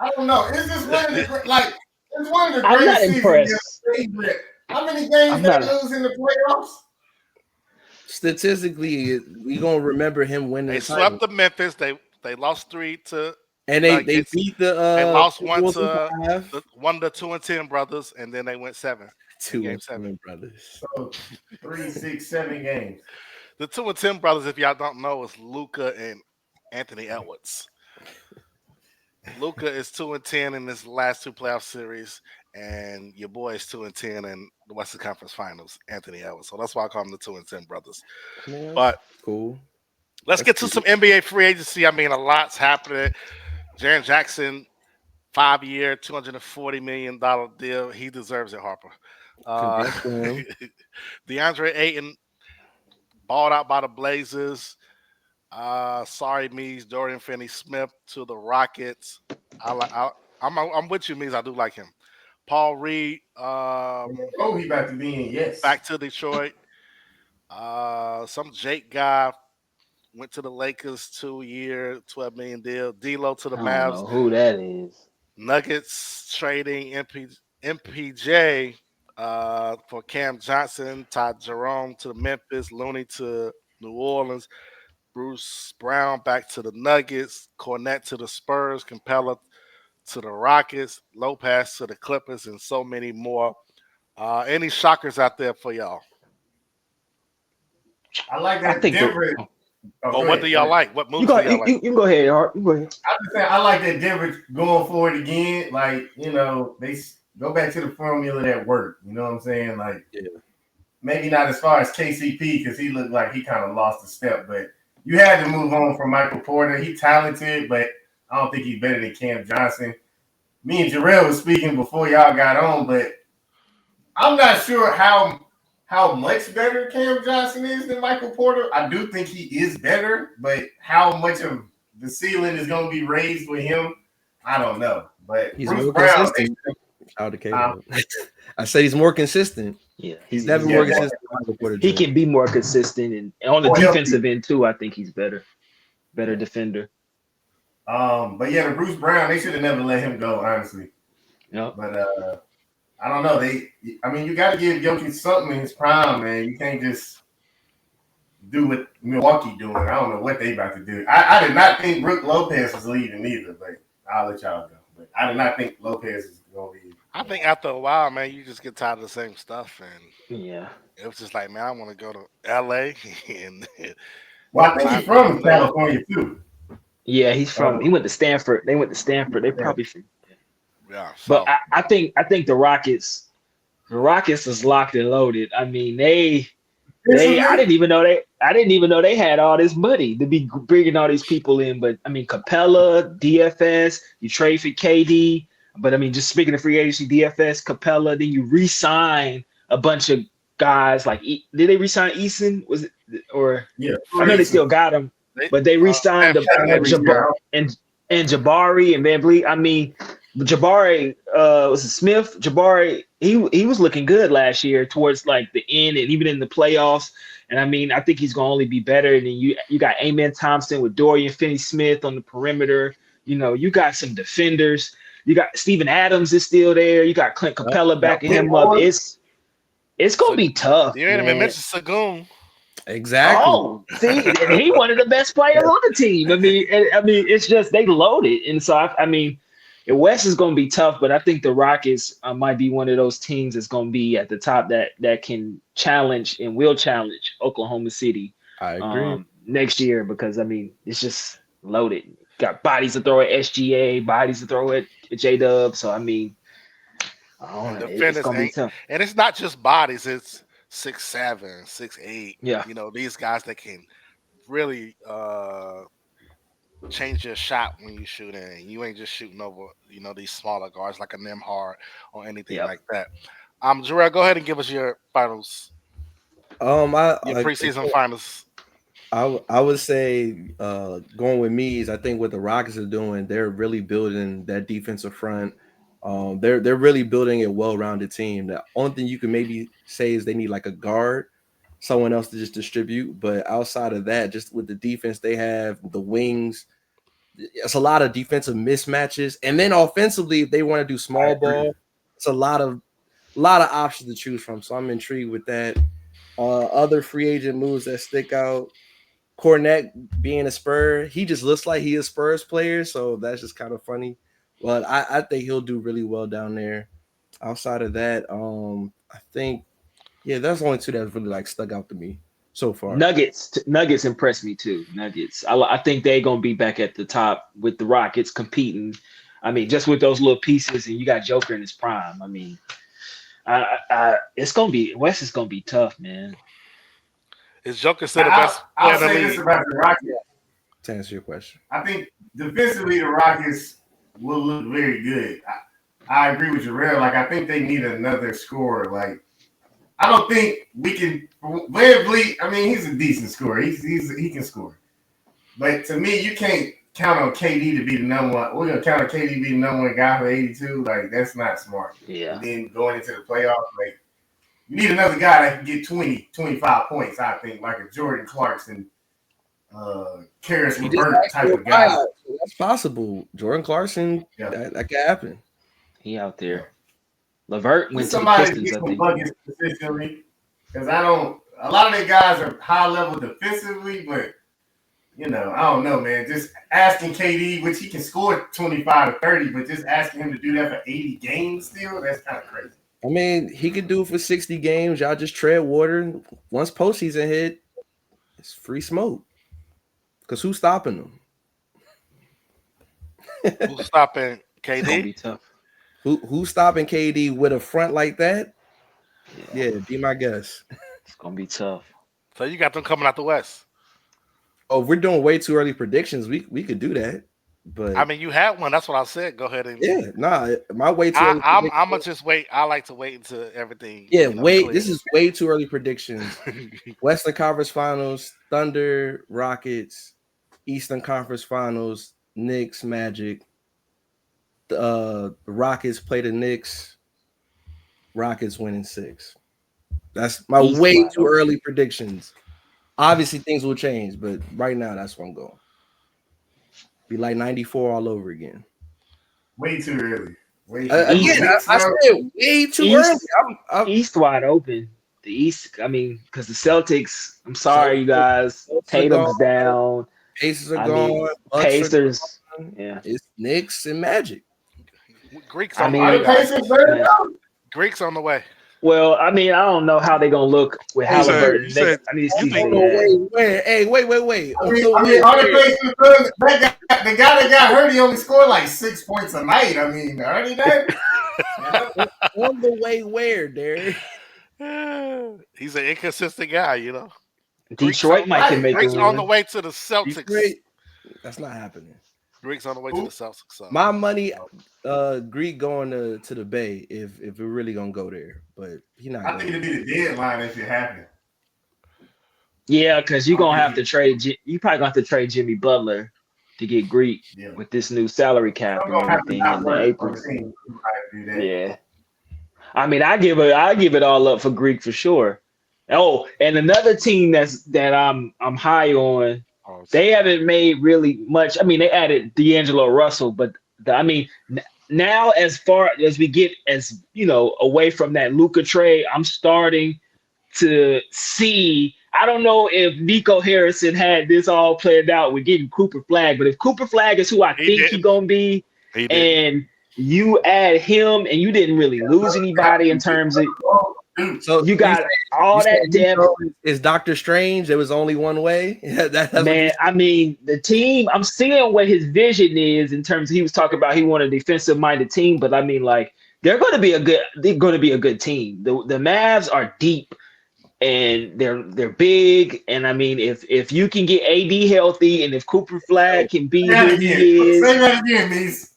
I don't know. It's just one of the it's one of the I'm not greatest seasons you impressed. ever seen. But how many games I'm they not. lose in the playoffs? Statistically, we gonna remember him winning They the title. swept the Memphis. They lost 3 to And they Nuggets. beat the They lost one Wolves in to 5. one of the 2 and 10 brothers, and then they went 7 in Two game and 7. 7 brothers. So 3, 6, 7 games. The 2 and 10 brothers, if y'all don't know, is Luca and Anthony Edwards. Luca is 2 and 10 in his last 2 playoff series, and your boy is 2 and 10 in the Western Conference Finals, Anthony Edwards. So that's why I call them the 2 and 10 brothers. Man, But cool. let's That's get to cool. some NBA free agency. I mean, a lot's happening. Jaren Jackson, 5-year, $240 million deal. He deserves it, Harper. Congrats to him. DeAndre Ayton balled out by the Blazers. Sorry, Mees. Dorian Finney-Smith to the Rockets. I'm with you, Mees. I do like him. Paul Reed, Oh, he about to be in, yes. back to Detroit. Some Jake guy went to the Lakers, 2-year, $12 million deal. D'Lo to the I don't Mavs. know who that is. Nuggets trading MPJ for Cam Johnson, Todd Jerome to Memphis, Looney to New Orleans, Bruce Brown back to the Nuggets, Cornette to the Spurs, Capella to the Rockets, Lopez to the Clippers, and so many more. Any shockers out there for y'all? I like I that think Denver. Or what do y'all like? What moves do y'all like? you can go ahead, Hart. You go ahead. I'm just saying, I like that Denver going for it again. Like, they go back to the formula that worked. You know what I'm saying? Like, Yeah. maybe not as far as KCP because he looked like he kind of lost a step, but you had to move on from Michael Porter. He's talented, but I don't think he's better than Cam Johnson. Me and Jerrell was speaking before y'all got on, but I'm not sure how much better Cam Johnson is than Michael Porter. I do think he is better, but how much of the ceiling is going to be raised with him, I don't know. But He's Bruce more Brown, consistent. Shout out to I said he's more consistent. Yeah, He's definitely more consistent than Michael Porter he Jr. can be more consistent, and on the defensive end too. I think he's better defender. But yeah, the Bruce Brown, they should have never let him go, honestly. Yep. But I don't know. You got to give Jokic something in his prime, man. You can't just do what Milwaukee doing. I don't know what they about to do. I did not think Brook Lopez was leaving either, but I'll let y'all go. But I did not think Lopez is going to leave. I think after a while, man, you just get tired of the same stuff, and Yeah, it was just like, man, I want to go to L.A. and well, I think he's from California too. Yeah, he's from. He went to Stanford. They went to Stanford. They probably from. Yeah, so. But I think the Rockets is locked and loaded. I mean, I didn't even know they had all this money to be bringing all these people in. But I mean, Capella, DFS, you trade for KD. But I mean, just speaking of free agency, DFS, Capella, then you re-sign a bunch of guys. Like, did they re-sign Eason? Was it Yeah, I know they still got him, but they re-signed and Jabari and Van Vliet. I mean, Jabari was it Smith? Jabari, he was looking good last year towards like the end and even in the playoffs. And I mean, I think he's gonna only be better. And then you got Amen Thompson with Dorian Finney-Smith on the perimeter. You know, you got some defenders. You got Steven Adams is still there. You got Clint Capella backing him up. It's gonna be tough. You ain't even mentioned Sagoon. Exactly. Oh, see, and he one of the best players on the team. I mean, it's just they loaded, and so I mean, West is going to be tough, but I think the Rockets might be one of those teams that's going to be at the top that can challenge and will challenge Oklahoma City. I agree. Next year, because I mean, it's just loaded. Got bodies to throw at SGA, bodies to throw at J-Dub. So I mean, it's going to be tough. And it's not just bodies; it's 6'7", 6'8". Yeah, you know, these guys that can really change your shot when you shoot in. You ain't just shooting over, you know, these smaller guards like a Nemhard or anything like that. Jerrell, go ahead and give us your finals. Your preseason finals. I would say going with me is I think what the Rockets are doing, they're really building that defensive front. They're really building a well-rounded team. The only thing you can maybe say is they need like a guard, someone else to just distribute. But outside of that, just with the defense they have, the wings, it's a lot of defensive mismatches. And then offensively, if they want to do small ball, it's a lot of options to choose from. So I'm intrigued with that. Other free agent moves that stick out. Cornette being a Spur, he just looks like he is Spurs player, so that's just kind of funny. But I think he'll do really well down there. Outside of that, I think, that's the only two that's really like stuck out to me so far. Nuggets impressed me too. Nuggets, I think they're gonna be back at the top with the Rockets competing. I mean, just with those little pieces, and you got Joker in his prime. I mean, it's gonna be West is gonna be tough, man. Is Joker still the best player in the league? I'll say this about the Rockets. To answer your question, I think defensively the Rockets will look very good. I agree with Jerrell. Like, I think they need another scorer. Like, I don't think we can. Van Vliet, I mean, he's a decent scorer. He can score. But to me, you can't count on KD to be the number one. We're gonna count on KD to be the number one guy for 82. Like, that's not smart. Yeah. And then going into the playoffs, like, you need another guy that can get 20, 25 points, I think, like a Jordan Clarkson, Karis LeVert type of guy. That's possible. Jordan Clarkson, that can happen. He out there. LeVert went to the Pistons, I think. Buckets consistently, because a lot of their guys are high level defensively, but you know, I don't know, man. Just asking KD, which he can score 25 to 30, but just asking him to do that for 80 games still, that's kind of crazy. I mean, he could do it for 60 games. Y'all just tread water. Once postseason hit, it's free smoke. Because who's stopping them? Who's stopping KD? It's gonna be tough. Who's stopping KD with a front like that? Yeah, be my guess. It's gonna be tough. So you got them coming out the West. Oh, if we're doing way too early predictions, we could do that. I But mean, you had one. That's what I said. Go ahead and. yeah, nah, my way too I, early I'm. prediction. I'm gonna just wait. I like to wait until everything, Yeah, wait. This clears. is way too early predictions. Western Conference Finals: Thunder, Rockets. Eastern Conference Finals: Knicks, Magic. The Rockets play the Knicks. Rockets winning 6. That's my East way wide too open. early predictions. Obviously, things will change, but right now, that's where I'm going. Be like 94 all over again. Way too early. Way too. I'm a Again, East Knicks I fan. said way too early. East I'm East wide open. The East, I mean, because the Celtics. I'm sorry, you Celtics guys. are gone. Tatum's down. Pacers are I mean, gone. Bucks are Pacers. gone. Yeah. It's Knicks and Magic. Greeks I on the Are way, the mean, guys. Pacers better man. now? Greeks on the way. Well, I mean, I don't know how they're gonna look with You said Halliburton. you said I need to you see think On where the they at. way where? Hey, wait. On the way Are the where? Pacers better? The guy that got hurt, he only scored like 6 points a night. I mean, are they that? Yeah. On the way where, Derek? He's an inconsistent guy. Greeks Detroit on might can Right. make I a Greeks mean, on the run. way to the Celtics. Detroit. That's not happening. Greeks on the way to the who? Celtics. So My money, Greek going to the Bay if we're really gonna go there, but he not I think going. it'd be the deadline if it happened. Yeah, because I you're don't gonna think have to trade. You probably gonna have to trade Jimmy Butler to get Greek yeah. with this new salary cap Some and gonna have to everything not in the work on April. the team who might do that. Yeah, I mean, I give it all up for Greek for sure. Oh, and another team that I'm high on. oh, They haven't made really much. I mean, they added D'Angelo Russell, but I mean, now as far as we get away from that Luka trade, I'm starting to see. I don't know if Nico Harrison had this all planned out with getting Cooper Flag, but if Cooper Flag is who I he think he didn't. gonna be, He didn't. and you add him, and you didn't really lose anybody in terms of Oh, dude. So you you got all said that depth. Nico is Doctor Strange. There was only one way. Yeah, that's what you Man, I mean, the team, I'm seeing what his vision is in terms of, he was talking about he wanted a defensive minded team, but I mean, like, they're going to be a good team. The Mavs are deep and they're big. And I mean, if you can get AD healthy and if Cooper Flag so. can be Say that who again. he is, Say that again, Mies.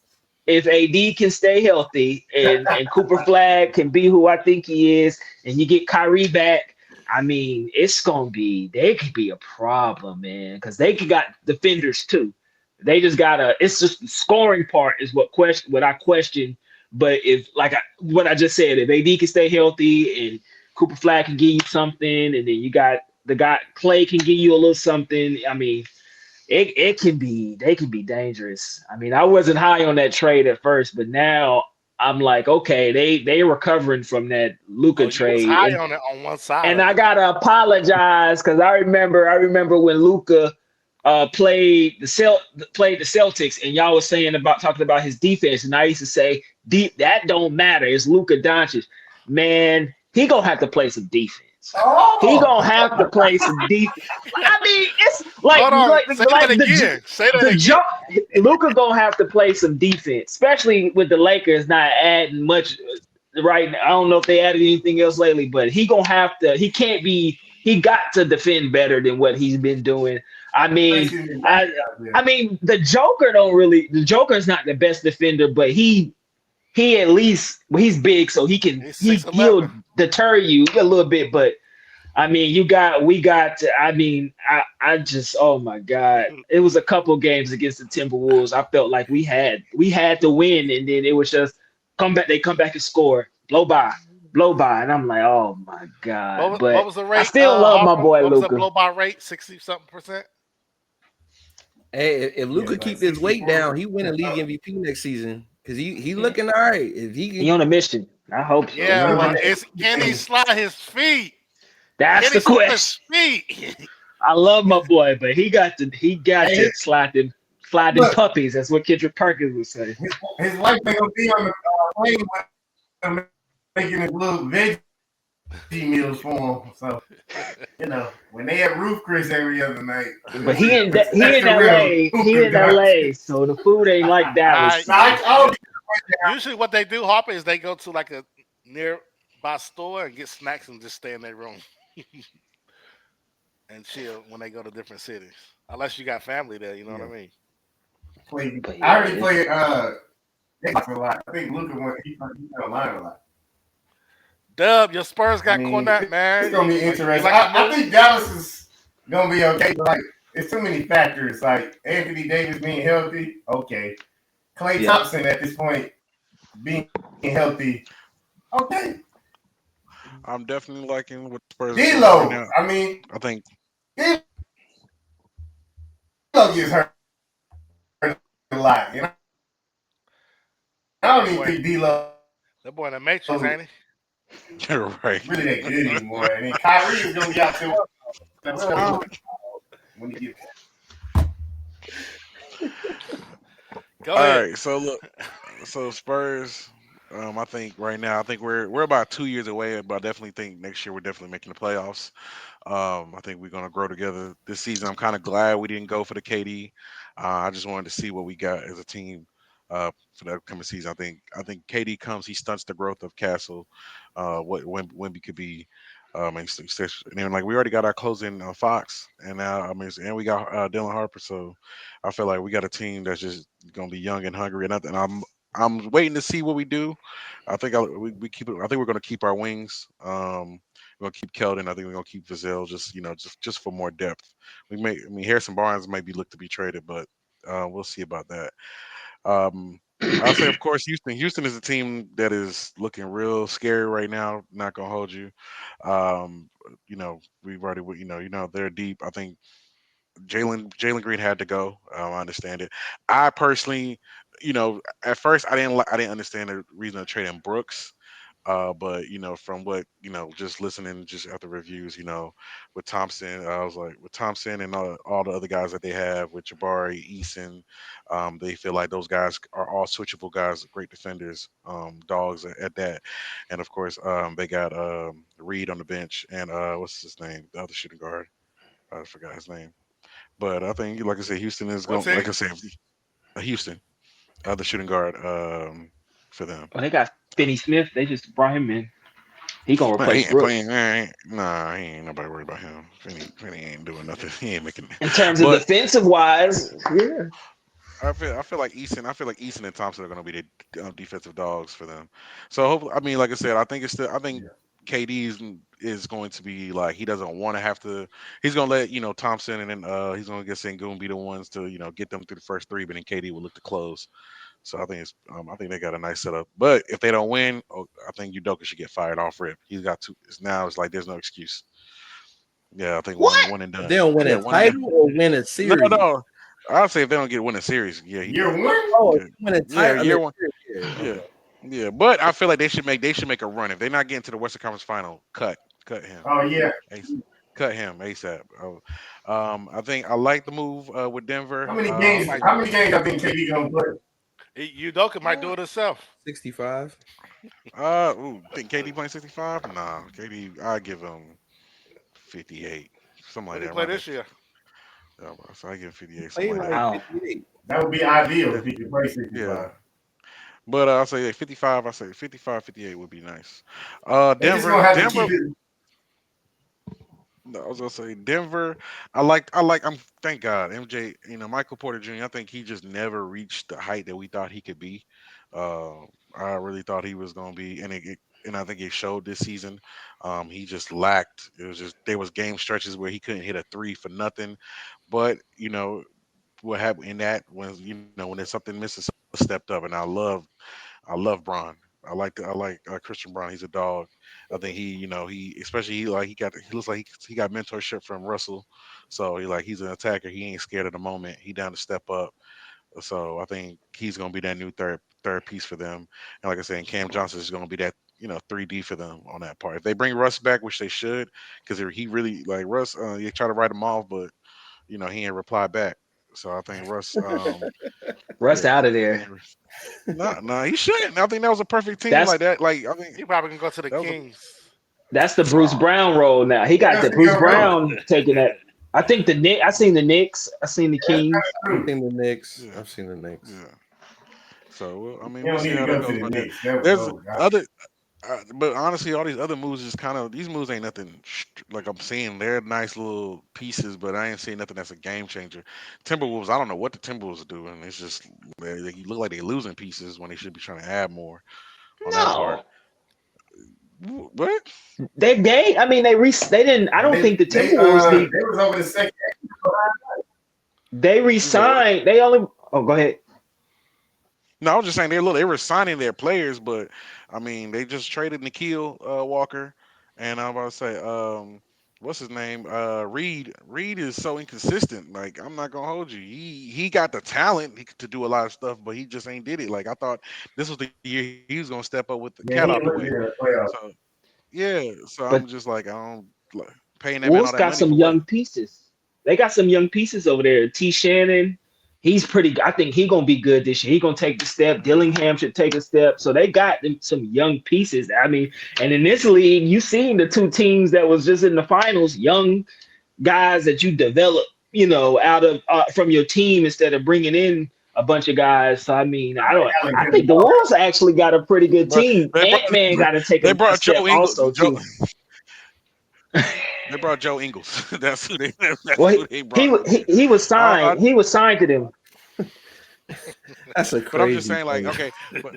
if AD can stay healthy and Cooper Flag can be who I think he is, and you get Kyrie back, I mean, they could be a problem, man, because they could got defenders too. They just gotta. It's just the scoring part is what I question. But if what I just said, if AD can stay healthy and Cooper Flag can give you something, and then you got the guy Clay can give you a little something. I mean, it can be they can be dangerous. I mean, I wasn't high on that trade at first, but now I'm like, okay, they recovering from that Oh, Luca you was trade, high on it on one side and of I it. gotta apologize because I remember when Luca played the Celtics, and y'all was saying about talking about his defense, and I used to say deep that don't matter. It's Luca Doncic, man. He gonna have to play some defense. He Oh, gonna have to play some defense. I mean, it's like Hold on. like Say like that again. Say that the again. joke. Luca gonna have to play some defense, especially with the Lakers not adding much right now. I don't know if they added anything else lately, but he gonna have to. He can't be. He got to defend better than what he's been doing. I mean, placing it I out there. I mean, the Joker don't really. The Joker's not the best defender, but he at least he's big, so He's he'll 6'11". deter you a little bit. But I mean, we got. I mean, I just, oh my God, it was a couple games against the Timberwolves. I felt like we had to win, and then it was just come back. They come back and score, blow by, and I'm like, oh my God. What But was the I rate, still love my Harper? boy What was the Luca. blow by rate? 60-something%. Hey, if Yeah, Luca like keep his weight 64. down, he win a league MVP next season because he looking all right. If he He can, on a mission. I hope so. He He Yeah, on a sound but like mission. can he slide his feet? That's Can he the slide his question. feet? I love my boy, but he got to hey, slide them look, puppies. That's what Kendrick Perkins would say. his wife ain't gonna be on the plane with him making his little veggie meals for him. So, when they have Roof Chris every other night, But he that's in the real LA. He hookah in LA, Dante. so the food ain't like I Dallas. Now, I told usually what they do, Harper, is they go to like a nearby store and get snacks and just stay in their room and chill when they go to different cities. unless you got family there. You know what Yeah. I mean? Played. But I yeah, already played Xbox a lot. I think Luca went. He played online a lot. Dub, your Spurs I got mean, Cornette, it's man. gonna You be you interesting. like the I move? think Dallas is gonna be okay. But like, it's too many factors. Like Anthony Davis being healthy, okay. Klay yeah. Thompson at this point being healthy, okay. I'm definitely liking what the Spurs are doing right D'Lo, now. I mean, I think D'Lo gets hurt a lot, and I don't even That think boy, D'Lo that boy in the Matrix, ain't he? you're right. really that good anymore. And then Kyrie is gonna be out till Well, when he gets. Go All ahead. right, so look, so Spurs. I think right now, I think we're about 2 years away, but I definitely think next year we're definitely making the playoffs. I think we're gonna grow together this season. I'm kind of glad we didn't go for the KD. I just wanted to see what we got as a team for the upcoming season. I think KD comes, he stunts the growth of Castle. What Wemby could be. And then like we already got our closing Fox, and now I mean, and we got Dylan Harper. So I feel like we got a team that's just gonna be young and hungry, and nothing. I'm waiting to see what we do. We keep it. I think we're gonna keep our wings. We're gonna keep Keldon. I think we're gonna keep Vizell just just for more depth. I mean Harrison Barnes might be looked to be traded, but we'll see about that. Um, I'll say of course Houston. Houston is a team that is looking real scary right now. Not gonna hold you. Um, we've already they're deep. I think Jalen Green had to go. I understand it. I personally, at first I didn't understand the reason of trading Brooks. But from what just listening just at the reviews, with Thompson, I was like with Thompson and all the other guys that they have with Jabari, Eason, they feel like those guys are all switchable guys, great defenders, dogs at that, and of course, they got Reed on the bench and what's his name, the other shooting guard, I forgot his name, but I think like I said, Houston is What's going like he? I said, Houston, the shooting guard for them. Oh, they got Finney Smith. They just brought him in. He gonna Nah, he replace ain't playing. Brooks. Nah, he ain't nobody worried about him. Finney ain't doing nothing. He ain't making. In terms of But defensive wise, yeah. I feel like Easton and Thompson are going to be the defensive dogs for them. So hopefully, I mean, like I said, I think Yeah. KD is going to be like he doesn't want to have to. He's going to let Thompson and then he's going to get Sengun be the ones to get them through the first three, but then KD will look to close. So I think they got a nice setup. But if they don't win, I think Udoka should get fired off rip. He's got two. It's like there's no excuse. Yeah, I think What? one and if done. they don't win Yeah, a one and done. title or win a No, series. no. I'll say if they don't get win a series, yeah, he Year done. one? Oh, if Yeah, you win a yeah, title, I mean, year one. yeah, Yeah, okay. yeah. But I feel like they should make a run. If they're not getting to the Western Conference Final, cut him. Oh yeah. Ace, cut him ASAP. I think I like the move with Denver. How many He games? might. How many games I think KD gonna play? Udoka might do it himself. 65. Think KD playing 65? Nah, KD. I give him 58, something like What did he that. play Around that. this year? So I give him He 58, something played like like that. Wow. 58. That would be ideal Yeah, if he could play yeah. 65. But I'll say 55. I say 55, 58 would be nice. They just gonna have to Denver. keep it. No, I was gonna say Denver. I'm thank God MJ. Michael Porter Jr. I think he just never reached the height that we thought he could be. Uh, I really thought he was gonna be, and I think it showed this season. He just lacked. It was just there was game stretches where he couldn't hit a three for nothing. But what happened in that when there's something missing, someone stepped up, and I love Braun. I like Christian Braun. He's a dog. I think he especially he looks like he got mentorship from Russell. So he's an attacker. He ain't scared of the moment. He down to step up. So I think he's gonna be that new third piece for them. And like I said, Cam Johnson is gonna be that 3D for them on that part. If they bring Russ back, which they should, because he really like Russ. You try to write him off, but he ain't reply back. So I think Russ. Russ Yeah, out of I there. think no, he shouldn't. I think that was a perfect team That's like that. Like I think He probably can go to the that was a. Kings. that's the Bruce Oh, Brown role now. He got That's the where Bruce he'll go. Brown taking that. I think the Nick. I seen the Knicks. I seen the Kings. I've True. seen the Knicks. yeah, I've seen the Knicks. yeah. So I mean, He we'll don't see need to how that go to goes. the But Knicks. That was there's oh god. other. But honestly, all these other moves is kind of these moves ain't nothing. Like I'm saying, they're nice little pieces, but I ain't seeing nothing that's a game changer. Timberwolves, I don't know what the Timberwolves are doing. It's just they look like they're losing pieces when they should be trying to add more on that part. No, What? I mean, they didn't. I don't think the Timberwolves need. they was over the second. They You said what? resigned. They only. Oh, go ahead. No, I was just saying they were signing their players, but I mean they just traded Nikhil Walker, and I'm about to say what's his name Reed. Reed is so inconsistent. Like I'm not gonna hold you. He got the talent to do a lot of stuff, but he just ain't did it. Like I thought this was the year he was gonna step up with the cat Yeah, out he the ain't way. looking in the So playoffs. yeah, so I'm But just like I don't like, paying that man all Wolves that got money for some what? young pieces. They got some young pieces over there. T. Shannon, he's pretty. I think he gonna be good this year. He gonna take the step. Dillingham should take a step. So they got them some young pieces. I mean, and in this league, you seen the two teams that was just in the finals, young guys that you develop, out of from your team instead of bringing in a bunch of guys. So I mean, I don't. Allen I couldn't think the ball. Wolves actually got a pretty good But team. they brought Ant Man got to take they a brought step Joe Ingles. also Joe, too. they brought Joe Ingles. That's who they. That's Well, who they brought this year. he was I, signed. He was signed to them. That's a but I'm just crazy saying, like, post. okay, but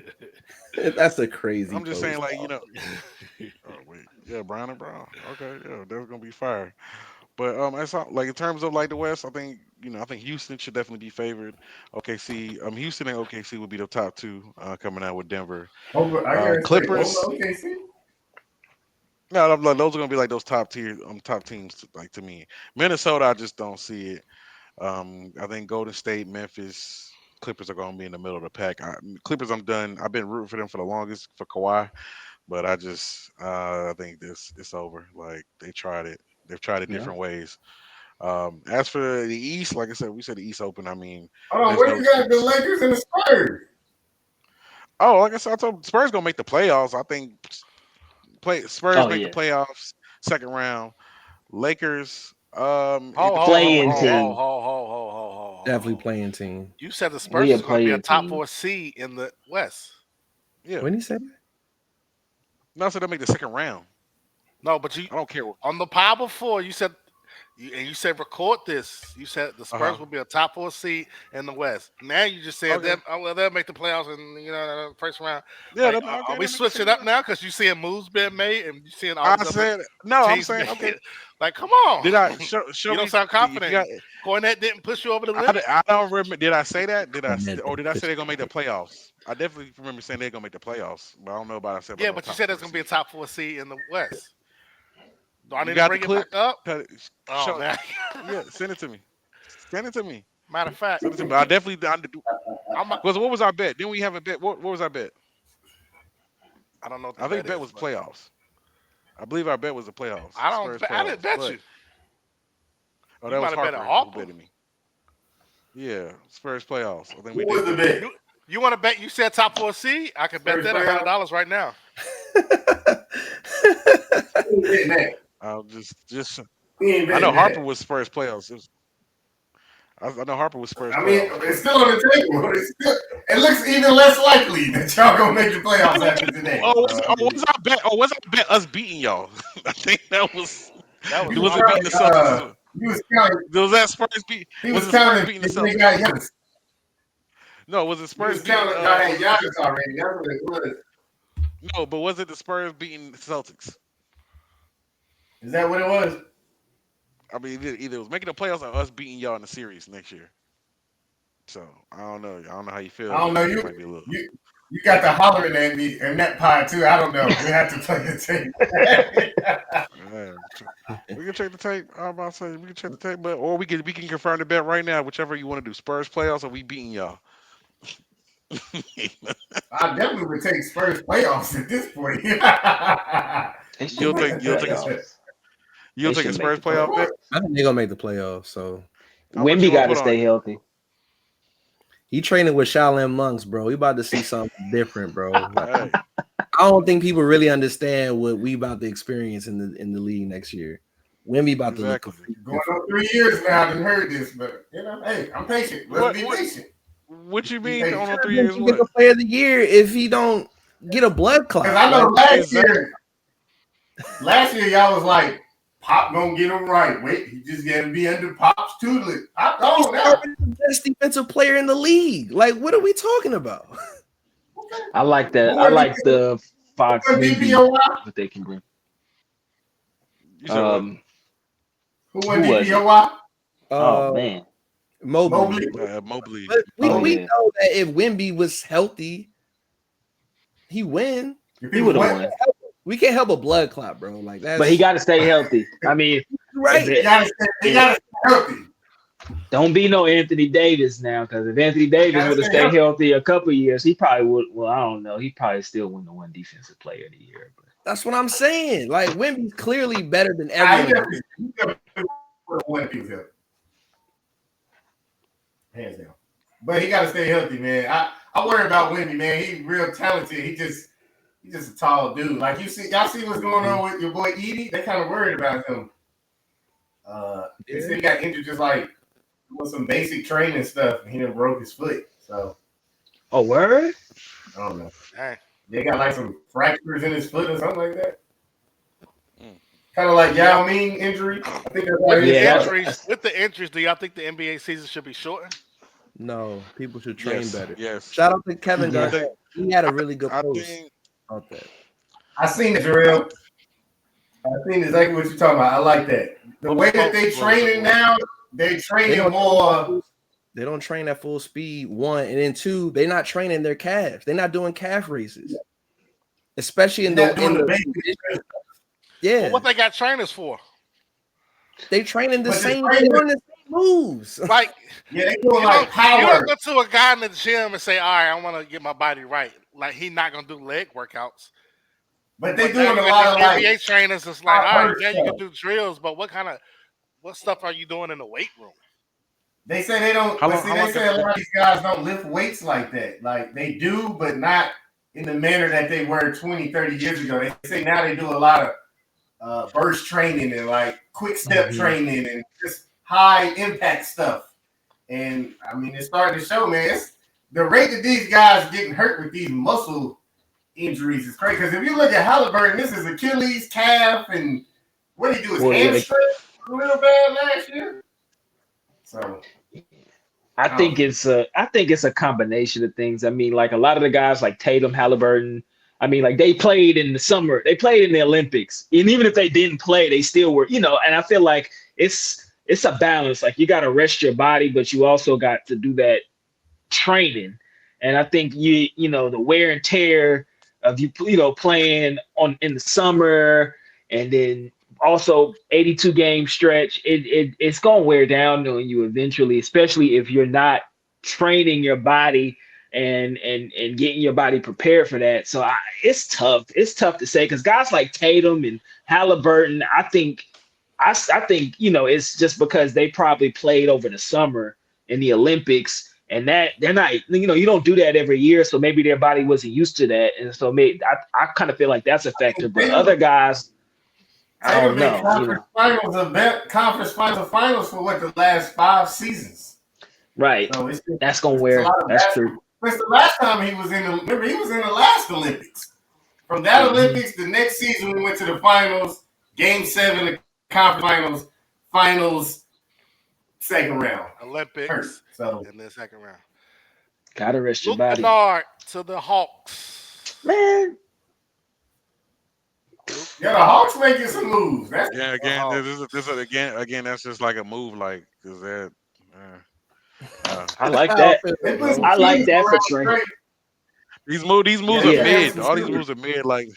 That's a crazy I'm just saying, post. like, oh wait, yeah, Brown and Brown. Okay, yeah, they're gonna be fire. But it's not, like in terms of like the West, I think I think Houston should definitely be favored. OKC, Houston and OKC would be the top two coming out with Denver. Over, I gotta say, over Clippers, OKC. no, those are gonna be like those top tier, top teams like to me. Minnesota, I just don't see it. I think Golden State, Memphis, Clippers are gonna be in the middle of the pack. Clippers, I'm done. I've been rooting for them for the longest for Kawhi. But I think this it's over. Like they tried it. They've tried it Yeah. different ways. As for the East, like I said, we said the East Open. I mean, Hold on, there's what do no you got? The excuse. Lakers and the Spurs. Oh, like I said, I told Spurs gonna make the playoffs. I think play Spurs Oh make the yeah, playoffs second round. Lakers, it Ho depends ho on ho playing ho ho team. ho ho ho ho ho Definitely ho. playing team. You said the Spurs We a was going to be a playing top team. four seed in the West. yeah. When he said that? No, so they make the second round. No, but you I don't care. on the Power Four, you said you said record this. You said the Uh huh. Spurs will be a top four seed in the West. Now you just said Okay. that they'll make the playoffs in the first round. Yeah. Like, Okay. are we They make the switching second up round. now because you seeing moves being made and you seeing all I these other said no. I'm teams saying make okay. it? Like, come on, Did I show you don't me sound if you got? confident. Cornette didn't push you over the limit. I don't remember. Did I say that? Cornette Or didn't did I say push they're gonna make the playoffs? I definitely remember saying they're gonna make the playoffs, but I don't know about I said about Yeah, no but you top said four there's gonna be a seed. top four seed in the West. Do I You need to got the bring it clip? back up? Oh Show. man. Yeah, send it to me. Send it to me. Matter of fact, Send it to me. I definitely. I'm. Because what was our bet? Didn't we have a bet? What was our bet? I don't know what the I think bet bet is, was but playoffs. I believe our bet was the playoffs, I don't. Spurs I didn't playoffs. bet But you. oh, You that might was have bet a Harper who Harper. betted me. Yeah, Spurs playoffs. I think we What did was the bet. bet? You want to bet? You said top four seed. I could bet Spurs that playoffs. $100 right now. He ain't betting that. I'll just. He ain't I know betting Harper that. was Spurs playoffs. I know Harper was Spurs I mean, playoffs, it's but still on the table. It looks even less likely that y'all gonna make the playoffs after today. oh, So I mean, was our bet? Oh, was our bet us beating y'all? I think that was. That was you was Was it beating Harper. the counting. Celtics as well? You was counting. Was that Spurs beat? He Was was it Spurs counting beating the if they Celtics? got Giannis. No, was it He Spurs was beating? counting. Y'all had Giannis already. That's what it was. No, but was it the Spurs beating the Celtics? Is that what it was? I mean, either it was making the playoffs or us beating y'all in the series next year. So I don't know. I don't know how you I feel, don't but know. it might be a little. You got the hollering at me and that pie too. I don't know. We have to play the tape. Yeah, we can check the tape. I'm about to say we can check the tape, but or we can confirm the bet right now, whichever you want to do. Spurs playoffs or we beating y'all. I definitely would take Spurs playoffs at this point. They should you'll make take the you'll take a playoffs. you'll They take a should make Spurs the playoff bet. playoffs. I think they're gonna make the playoffs. So How much Wimby you want got to to put on stay it? healthy. he training with Shaolin monks, bro. We about to see something different, bro. Like Hey, I don't think people really understand what we about to experience in the league next year. Wimby about to look exactly. completely Going different. on 3 years now, I didn't heard this, but hey, I'm patient. Let's What be what patient. what you Be mean patient. on Sure, 3 but years? you get What? the player of the year if he don't get a blood Because clot. I know Exactly. last year y'all was like, Pop gonna get him right. Wait, he just got to be under Pop's tutelage. I'm He's gone now. the best defensive player in the league. Like, what are we talking about? I like that. Who I won like the Fox Wimby, DPOY? what they can bring. You said what? Who won Who was it? DPOY? Oh Uh, man. Mobley. Mobley. Mobley. But we Oh, we yeah. know that if Wimby was healthy, he win. If He was would have what? won. We can't help a blood clot, bro. Like that's But he got to stay healthy. I mean, right. He gotta stay healthy. don't be no Anthony Davis now, because if Anthony Davis Gotta would have stay stayed healthy a couple of years, he probably would. Well, I don't know. He probably still wouldn't have won Defensive Player of the Year. But That's what I'm saying. Like Wimby's clearly better than He everyone. definitely won if he was healthy. Hands down. But he gotta stay healthy, man. I worry about Wimby, man. He's real talented. He's just a tall dude. Like y'all see what's going on with your boy Edie? They kind of worried about him. They said he got injured just like doing some basic training stuff, and he done broke his foot. So, oh, word? I don't know. Dang. They got like some fractures in his foot or something like that. Mm. Kind of like Yao Ming injury. I think that's what With it is. the injuries, do y'all think the NBA season should be shortened? No, people should train better. Yes. Shout out to Kevin Yeah. Durant. He had a really good I post think about that. I seen it, Jerrell. I seen exactly what you're talking about. I like that. The way that they training now, they training more. They don't train at full speed, one, and then two, they're not training their calves. They're not doing calf races, especially in the basic. yeah. Well, what they got trainers for? They training the But same. the They doing the same moves. Like, Yeah, they doing you like power. don't go to a guy in the gym and say, "All right, I want to get my body right." Like, he's not gonna do leg workouts. But they But now doing you a got lot of these like NBA trainers. It's like, all right, power yeah, you can stuff. do drills, but what stuff are you doing in the weight room? They say they don't. How But long? see, How they long? say a lot of these guys don't lift weights like that. Like they do, but not in the manner that they were 20, 30 years ago. They say now they do a lot of burst training and like quick step training and just high impact stuff. And I mean, it's starting to show, man. It's the rate that these guys getting hurt with these muscle injuries is crazy. Because if you look at Halliburton, this is Achilles, calf, and what did he do? His hamstring real bad last year. So I think it's a combination of things. I mean, like a lot of the guys like Tatum, Halliburton. I mean, like they played in the summer, they played in the Olympics, and even if they didn't play, they still were, And I feel like it's a balance. Like you got to rest your body, but you also got to do that training. And I think the wear and tear of playing in the summer and then also 82 game stretch, it's gonna wear down on you eventually, especially if you're not training your body and getting your body prepared for that. So it's tough. It's tough to say because guys like Tatum and Halliburton, I think it's just because they probably played over the summer in the Olympics, and that they're not, you don't do that every year, so maybe their body wasn't used to that, and so maybe I kind of feel like that's a factor. But other guys, I don't know. Conference finals for what the last 5 seasons. Right. So that's gonna wear. That's true. Since the last time he was remember he was in the last Olympics. From that Olympics, the next season we went to the finals, Game 7, the conference finals, second round. Olympics, hurt, so in the second round. Gotta rest your Luke body. Kennard to the Hawks. Man. Yeah, the Hawks making some moves. Again, again. That's just like a move, like because that. I like that. I like that for Trey. These moves are mid. All these moves are mid. Like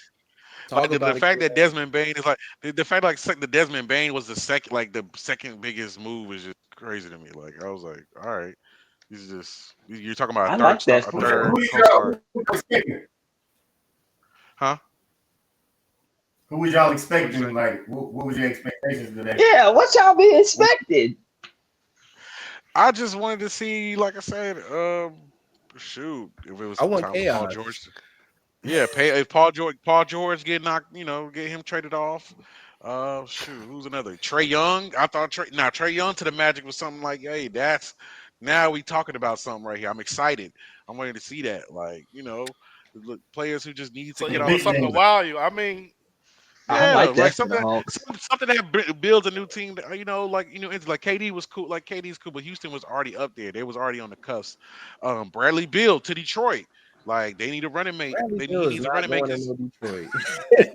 the fact that Desmond Bain is like the fact like the Desmond Bain was the second biggest move is just crazy to me. Like I was like, all right, you're talking about a third star, co-star. Huh? Who was y'all expecting? Like, what was your expectations today? Yeah, what y'all be expected? I just wanted to see, like I said, shoot, if it was I want time chaos. for Paul George. If Paul George get knocked, get him traded off. Shoot, who's another? Trey Young. I thought Trey Young to the Magic was something like, hey, now we talking about something right here. I'm excited. I'm waiting to see that. Like, players who just need to So you get The off want big the something to names. wow you. I mean, I yeah, like like that for the something Hawks. something that builds a new team. That, it's like KD was cool. Like KD's cool, but Houston was already up there. They was already on the cusp. Bradley Beal to Detroit. Like they need a running mate. Bradley He Beal is needs a not running mate going to because. no Detroit.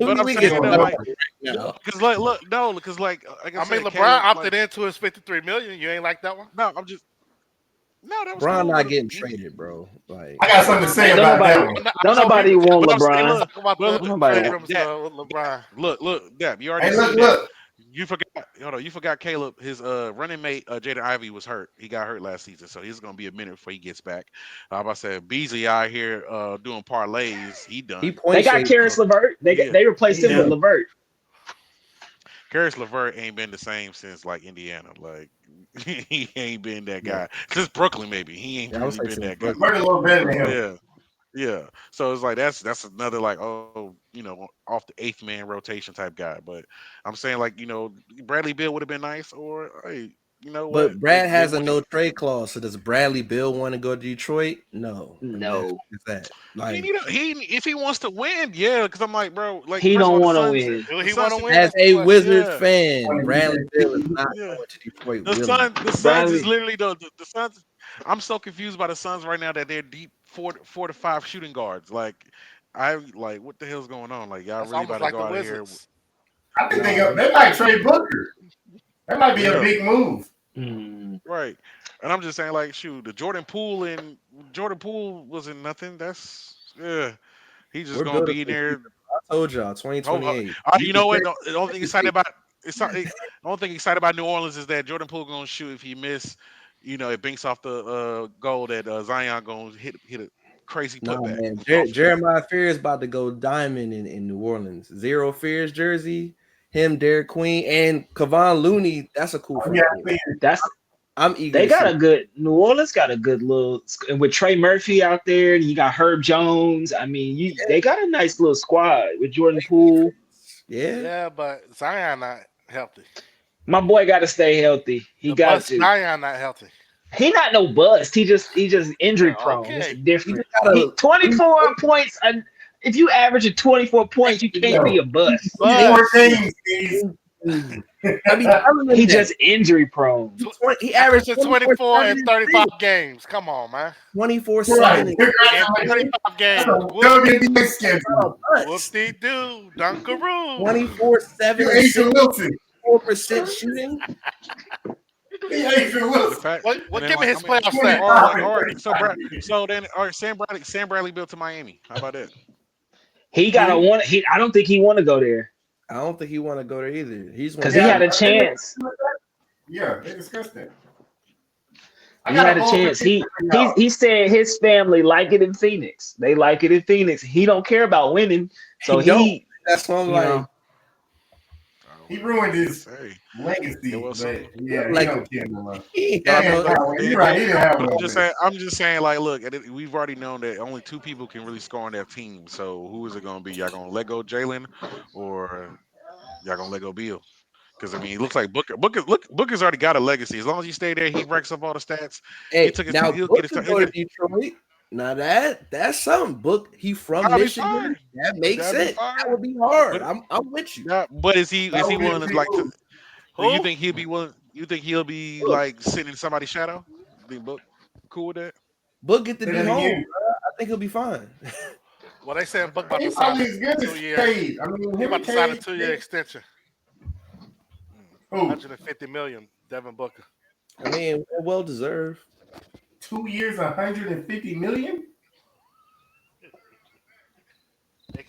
But I'm we get saying Going that started like nowhere. right now. because like look no because like I I mean, said, LeBron Caleb opted like into his 53 million. You ain't like that one? no I'm just no that was Bron cool. not But getting traded, bro. Like I got something to I say mean, Don't about that nobody, one. I don't know nobody people want but I'm saying LeBron. look talk about but the look Don't nobody trade want. rumors that with LeBron. look Dap you already Hey, look, seen that. look. You forgot. Hold on. You forgot Caleb. His running mate Jaden Ivey was hurt. He got hurt last season, so he's gonna be a minute before he gets back. About I said Beasley out here doing parlays. He he done. They point got shaped. Karis So LeVert. yeah, They replaced He him with done. LeVert. Karis LeVert ain't been the same since like Indiana. Like he ain't been that Yeah, guy since Brooklyn. Maybe he ain't yeah, I would really say been since that guy. Work Brooklyn. a little better than him. Yeah. Yeah, so it's like that's another like off the eighth man rotation type guy. But I'm saying like Bradley Bill would have been nice, or hey, you know what But they Brad they has a went to. no trade clause. So does Bradley Bill want to go to Detroit? No, and No, that's that. He Like need he if he wants to win, yeah. Because I'm like, bro, like he first of don't all, want to win. Do the he want Suns, to win? as That's the a question. Wizards yeah, fan, Want to get Bradley that Bill is 50. not yeah. going to Detroit The willingly. Suns is Bradley, literally the Suns. I'm so confused by the Suns right now that they're deep four to five shooting guards. Like I like what the hell's going on? Like y'all That's really about almost to like go the out of here? Wizards. I think Nah, they might trade Booker. That might be a Yeah, big move. mm, right. And I'm just saying, like, shoot, the Jordan Poole wasn't nothing. That's yeah. He's just we're gonna building be in for the future. there. I told y'all, Oh, 2028. You you can know what? trade The only thing excited everything. about the only thing excited about New Orleans is that Jordan Poole gonna shoot if he miss. It banks off the goal that Zion gonna hit a crazy Nah, putback man. off of that. Jeremiah Fear is about to go diamond in New Orleans. Zero Fears jersey. Him, Derek Queen, and Kevon Looney. That's a cool Oh, front yeah, court. I that's I'm eager they to got see. a good New Orleans got a good little and with Trey Murphy out there, and you got Herb Jones. I mean, they got a nice little squad with Jordan Poole. Yeah. Yeah, but Zion not healthy. My boy got to stay healthy. He The got bust to. Zion not healthy. He not no bust. He just injury prone. It's Okay. You different. just He gotta 24 points. And if you average at 24 points, you can't be Yo, a bust. he's more Bust. things, Steve. I be telling him He that. just injury prone. He averaged Averaging 24 24 7 and and 35 games. Come on, man. 24 Right. 7 and And Congratulations. 35 That's games. a WNBA schedule. Whoop de doo. Dunkaroo. 24 7 You and Adrian Wilson. 64% shooting. You Adrian The Wilson. fact, and What then give me like I his mean, playoff stats? 25 and so then all right, Sam Bradley built to Miami. How about that? He gotta 35. want. I don't think he want to go there I don't think he want to go there either. He's because want he to Yeah, stay. had a chance. yeah, they discussed that. I He got had a a whole chance. prediction He for he y'all. he said his family like it in Phoenix. They like it in Phoenix. He don't care about winning, so He don't. he, That's why I'm you know, like, Oh, He well, ruined I guess his hey, yeah, legacy, well, but yeah, he like don't care no more. he ain't He but I had ain't mean, no. have look, power. You're then right. He didn't have I'm all just that. saying, like, look, we've already known that only two people can really score on that team. So who is it going to be? Y'all going to let go Jalen, or y'all going to let go Bill? Because I mean, it looks like Booker's already got a legacy. As long as he stay there, he racks up all the stats. Hey, now He'll Book get his could time. He'll go to get. Detroit. Now that's something. Book. He from That'll be fine. Michigan. That makes That'll be sense. That fine. would be hard. But I'm with you. yeah, but That is he would be a willing to big like to? move. Do you Who? think he'll be willing? You think he'll be Book. like sitting in somebody's shadow? Think Book cool with that? Book get to Say be that home. again. Bro. I think he'll be fine. Well, they saying Book Okay. about He to sign probably a as good as 2 year. Cade. I mean, He him about and to sign a Cade. 2 year extension. Who? 150 million. Devin Booker. I mean, well deserved. 2 years, 150 million.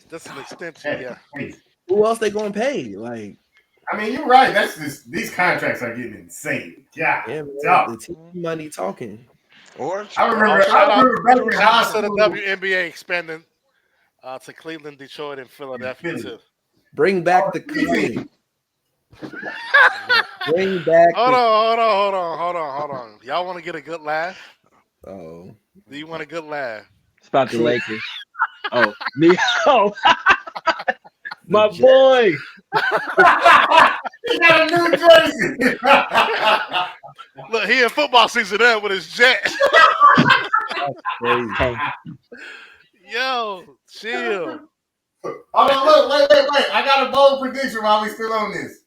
That's an extension. That's Yeah. crazy. Who else they gonna pay? Like, I mean, you're right. That's just these contracts are getting insane. God, yeah, man, dog. the team money talking. Or I Oh, remember. I shout out, remember back in shout high out to the school WNBA expanding to Cleveland, Detroit, and in Philadelphia Philly. too. Bring Oh, back the three college. teams. Bring back Hold the. on, hold on, hold on, hold on, hold on. Y'all want to get a good laugh? Oh, Do you want a good laugh? it's about the the Lakers. Oh, me. Oh, my Jets. boy. He got a new jersey. Look, he in football season there with his jet. Crazy. Okay. Yo, chill. Hold on, look, wait. I got a bold prediction while we still on this.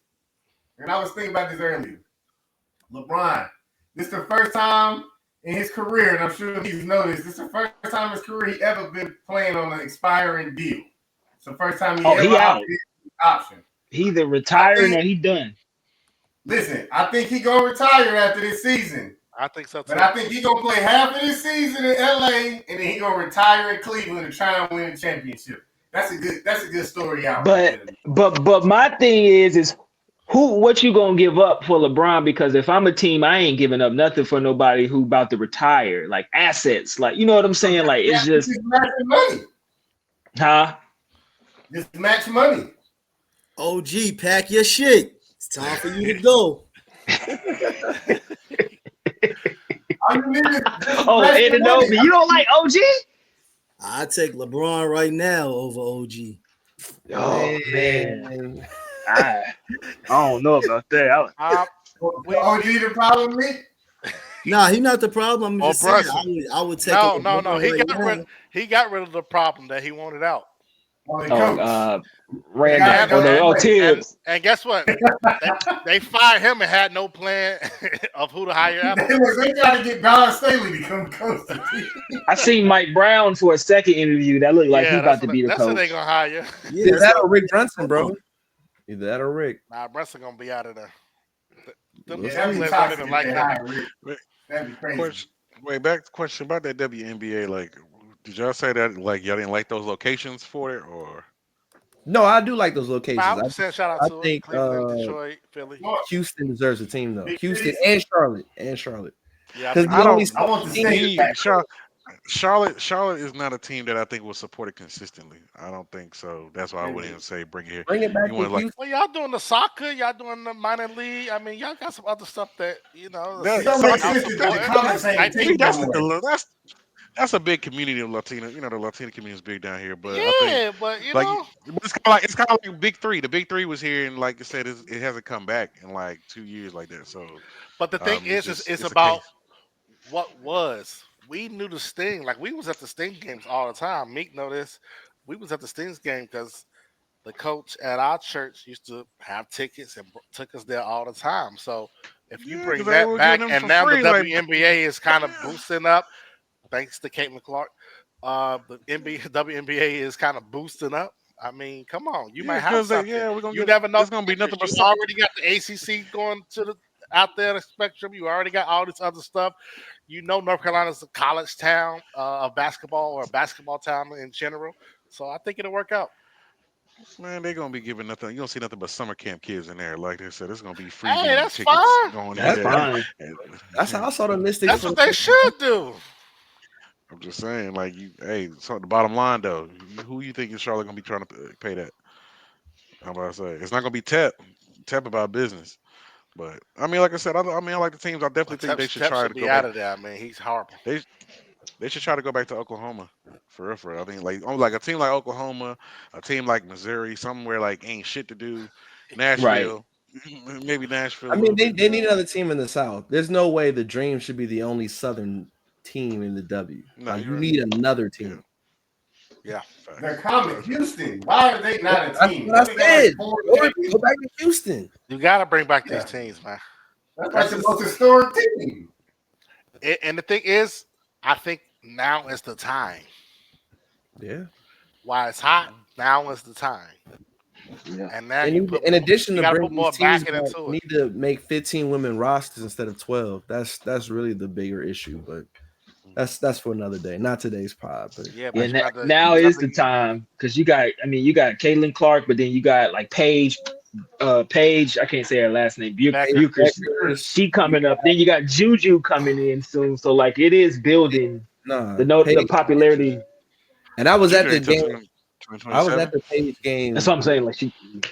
And I was thinking about this earlier. LeBron, this is the first time in his career, and I'm sure he's noticed, this is the first time in his career he ever been playing on an expiring deal. It's the first time he ever out. option. He either retiring or he done. Listen, I think he gonna retire after this season. I think so too. But I think he gonna play half of this season in LA, and then he gonna retire in Cleveland and try and win a championship. That's a good story out. But my thing is what you gonna give up for LeBron? Because if I'm a team, I ain't giving up nothing for nobody who about to retire, like assets, like you know what I'm saying? Like it's just matching money. Huh? Just match money. OG, pack your shit. It's time for you to go. Ananobi, you don't like OG? I take LeBron right now over OG. Oh man. I don't know about that. OG the problem, Meek? Nah, he not the problem. I'm just saying, I would take. No. He got rid of the problem that he wanted out. Tibbs. And guess what? they fired him and had no plan of who to hire after. They tried to get Don Staley to come coach. I seen Mike Brown for a second interview. That looked like he's about to be the coach. That's who they gonna hire. Is that or Rick Brunson, bro? Either that or Rick. Nah, Brunson gonna be out of there. That'd be toxic. That'd be crazy. Question about that WNBA. Like, did y'all say that like y'all didn't like those locations for it, or? No, I do like those locations. I would say shout out to Cleveland, Detroit, Philly. Houston deserves a team though. Houston and Charlotte. Yeah, I want to say Charlotte is not a team that I think will support it consistently. I don't think so. That's why I wouldn't even say bring it here. Bring it back. Well, y'all doing the soccer, y'all doing the minor league. I mean, y'all got some other stuff that you know. That's a big community of Latino. You know, the Latino community is big down here. But but you like, know, it's kind of like Big Three. The Big Three was here, and like I said, it hasn't come back in like 2 years like that. So, but the thing it's about what was. We knew the Sting. Like we was at the Sting games all the time. Meek know this. We was at the Sting's game because the coach at our church used to have tickets and took us there all the time. So if you bring that back, and now the WNBA is kind of boosting up, thanks to Caitlin Clark. The WNBA is kind of boosting up. I mean, come on, you might have something. You never know. It's gonna be nothing but you already got the ACC going to the out there the spectrum. You already got all this other stuff. You know, North Carolina's a college town of basketball or a basketball town in general. So I think it'll work out. Man, they're gonna be giving nothing. You don't see nothing but summer camp kids in there. Like they said, it's gonna be free. Hey, that's tickets fine. Going that's in fine. That's how I saw the Mystics. That's what they should do. I'm just saying, like so the bottom line though, who you think is Charlotte gonna be trying to pay that? How about I say it's not gonna be Tep about business. But I mean, like I said, I like the teams. I definitely think they should try to be go out back. of there. I mean, he's horrible. They should try to go back to Oklahoma for real. I mean, like a team like Oklahoma, a team like Missouri, somewhere like ain't shit to do. Nashville, maybe Nashville. I mean, they need another team in the South. There's no way the Dream should be the only Southern team in the W. No, you need another team. Yeah. They're coming. Houston. Why are they not a team? That's what I said. Go back to Houston. You got to bring back these teams, man. That's the most historic team. And the thing is, I think now is the time. Yeah. While it's hot, now is the time. Yeah. And now in addition to bringing more teams back into it, need to make 15 women rosters instead of 12. That's really the bigger issue, but that's for another day, not today's pod. But now is the time because you got Caitlin Clark, but then you got like Paige. Paige, I can't say her last name. Buchers. She coming up. Then you got Juju coming in soon. So like it is building the popularity. And I was at the game. I was at the Paige game. That's what I'm saying. Like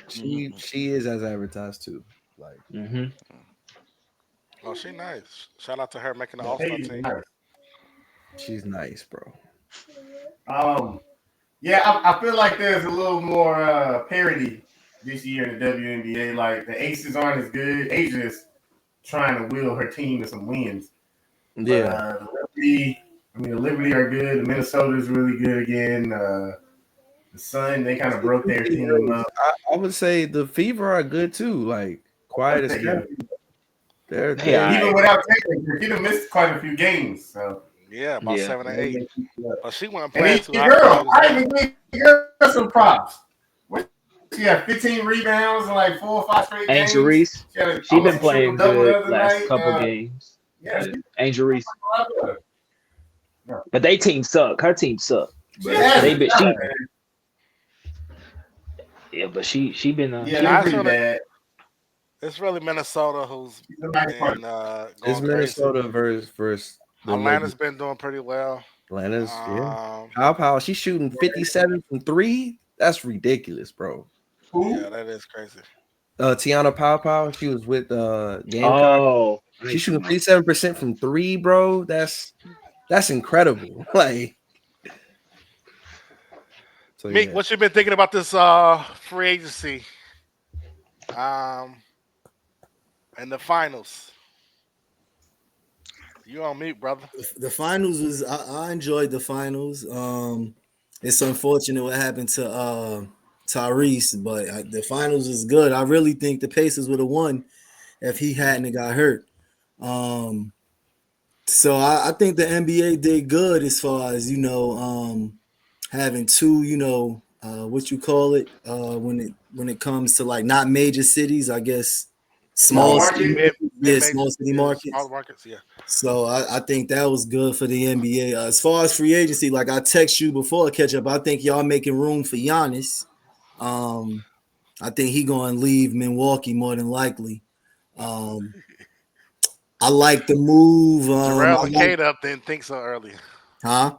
she is as advertised too. Like. Mm-hmm. Oh, she nice. Shout out to her making the All-Star team. Nice. She's nice, bro. Yeah, I feel like there's a little more parity this year in the WNBA. Like the Aces aren't as good. Asia's trying to will her team to some wins. Yeah. The I mean, the Liberty are good. The Minnesota's really good again. The Sun, they kind of broke their team up. I would say the Fever are good too. Like quiet as Yeah. kept. They're They all Even right. without Taylor, he done missed quite a few games. So Yeah, about Yeah. 7 or 8. But she wasn't and playing he, too hot. girl, I even give her some props. What, she had 15 rebounds in like 4 or 5 straight Angel games. Reese. She had a, She been almost a playing triple-double the good other last night. couple games. Yeah, Angel Reese. Yeah. But they team suck. Her team suck. She But has they it. been but she been Yeah, Nah, they're pretty bad. it's really Minnesota who's She's a nice been part. It's going crazy. Minnesota versus the Atlanta's Lakers. been doing pretty well. Atlanta's Um, How she's shooting 57 from 3. That's ridiculous, bro. Who? yeah, that is crazy. Tiana Pow, she was with Gamecock. oh, She's shooting 57% from 3, bro. That's incredible. Like, so Meek, yeah. what you been thinking about this free agency? And the finals. You on mute, brother. The finals was I enjoyed the finals. It's unfortunate what happened to Tyrese, but the finals was good. I really think the Pacers would have won if he hadn't got hurt. So I think the NBA did good as far as having two, what you call it when it comes to like not major cities, I guess Small city, market? small city markets. Small markets, yeah. So I think that was good for the NBA. As far as free agency, like I text you before catch up, I think y'all making room for Giannis. I think he going to leave Milwaukee more than likely. I like the move. Jerrell and Kate up didn't think so early. Huh?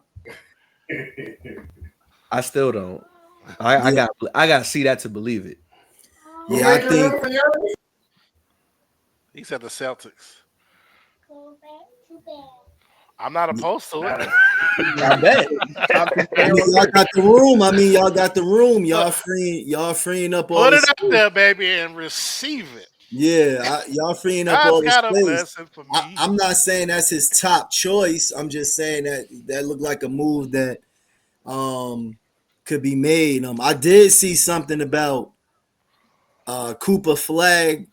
I still don't. I got to see that to believe it. Yeah, I think He said the Celtics. I'm not opposed to it. I bet. y'all got the room. Y'all got the room. Y'all freeing up all Put the it up space. there, baby, and receive it. Yeah, y'all freeing up all God's the got a space. blessing for me. I'm not saying that's his top choice. I'm just saying that looked like a move that could be made. I did see something about Cooper Flag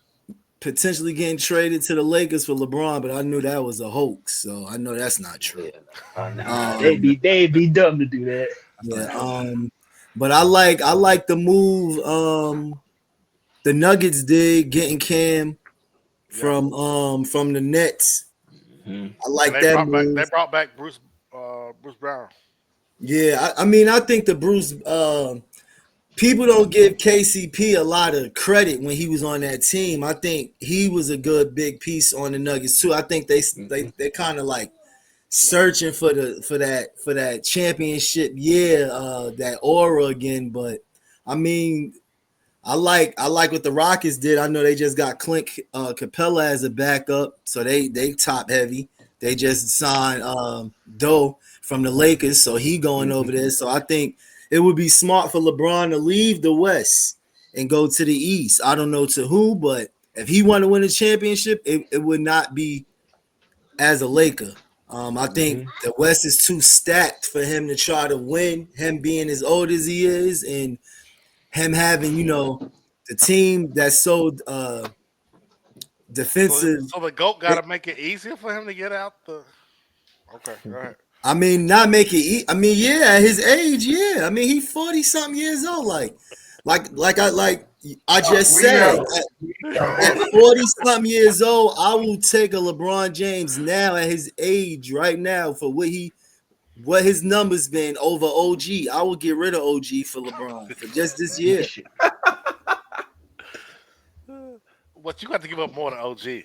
potentially getting traded to the Lakers for LeBron, but I knew that was a hox, so I know that's not true. they'd be dumb to do that. Yeah, but I like the move the Nuggets did getting Cam from the Nets. Mm-hmm. I like that move. They brought back Bruce Brown. Yeah, I think the Bruce people don't give KCP a lot of credit when he was on that team. I think he was a good big piece on the Nuggets too. I think they kind of like searching for that championship that aura again. But I mean, I like what the Rockets did. I know they just got Clint Capella as a backup, so they top heavy. They just signed Doe from the Lakers, so he going over there. So I think it would be smart for LeBron to leave the West and go to the East. I don't know to who, but if he want to win a championship, it would not be as a Laker. I think the West is too stacked for him to try to win, him being as old as he is and him having, the team that's so defensive. So the GOAT got to make it easier for him to get out the. Okay, go ahead. I mean, not make it. At his age, yeah. I mean, he 40-something years old. I just said, at 40-something years old, I will take a LeBron James now at his age, right now, for what his numbers been over OG. I will get rid of OG for LeBron for just this year. What you got to give up more than OG?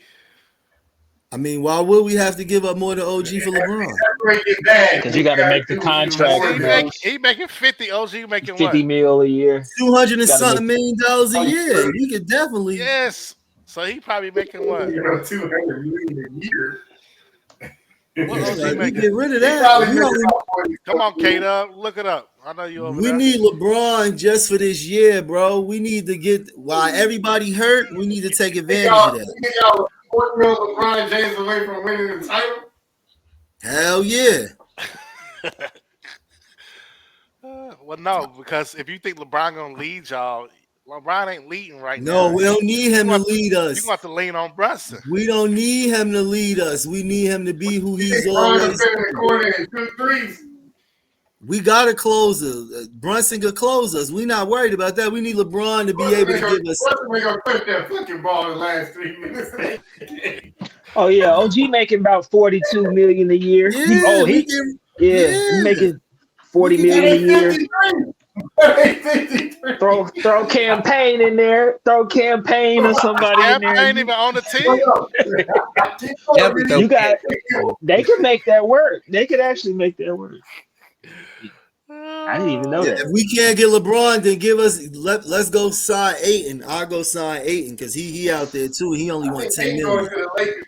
I mean, why would we have to give up more than OG for LeBron? Because you got to make the contract. He making 50. OG making 50 mil a year. 200 and something $1 million a year. We could definitely. Yes. So he probably making what? 200 million a year. What OG making? Get rid of that. Come on, Kate. Look it up. I know you over We there. need LeBron just for this year, bro. We need to get while everybody hurt. We need to take advantage of that. Y'all LeBron James away from winning the title. Hell yeah. Well, no, because if you think LeBron gonna lead y'all, LeBron ain't leading right No, now. we don't need You him to want lead you us. want to lean on Brunson. We don't need him to lead us. We need him to be who You he's think Bron will always sit in the been. corner and shoot threes? We got a closer. Brunson could close us. We're not worried about that. We need LeBron to be Brunson able to ain't gonna, give us. Brunson ain't gonna touch that fucking ball in the last 3 minutes. of the game. Oh yeah, OG making about 42 million a year. Yeah, we He can. yeah, he Yeah, making we 40 can That get million a him. ain't year. 53. That ain't 53. Throw campaign in there. Throw campaign or His somebody in there. campaign ain't even on the Hold team. up. Keep going, Definitely Vinny. throw You got they could make that work. They could actually make that work. I didn't even know Yeah, that. if we can't get LeBron, then give us. Let's go sign Aiton. I'll go sign Aiton because he out there too. He only I want think 10 they going million. to the Lakers.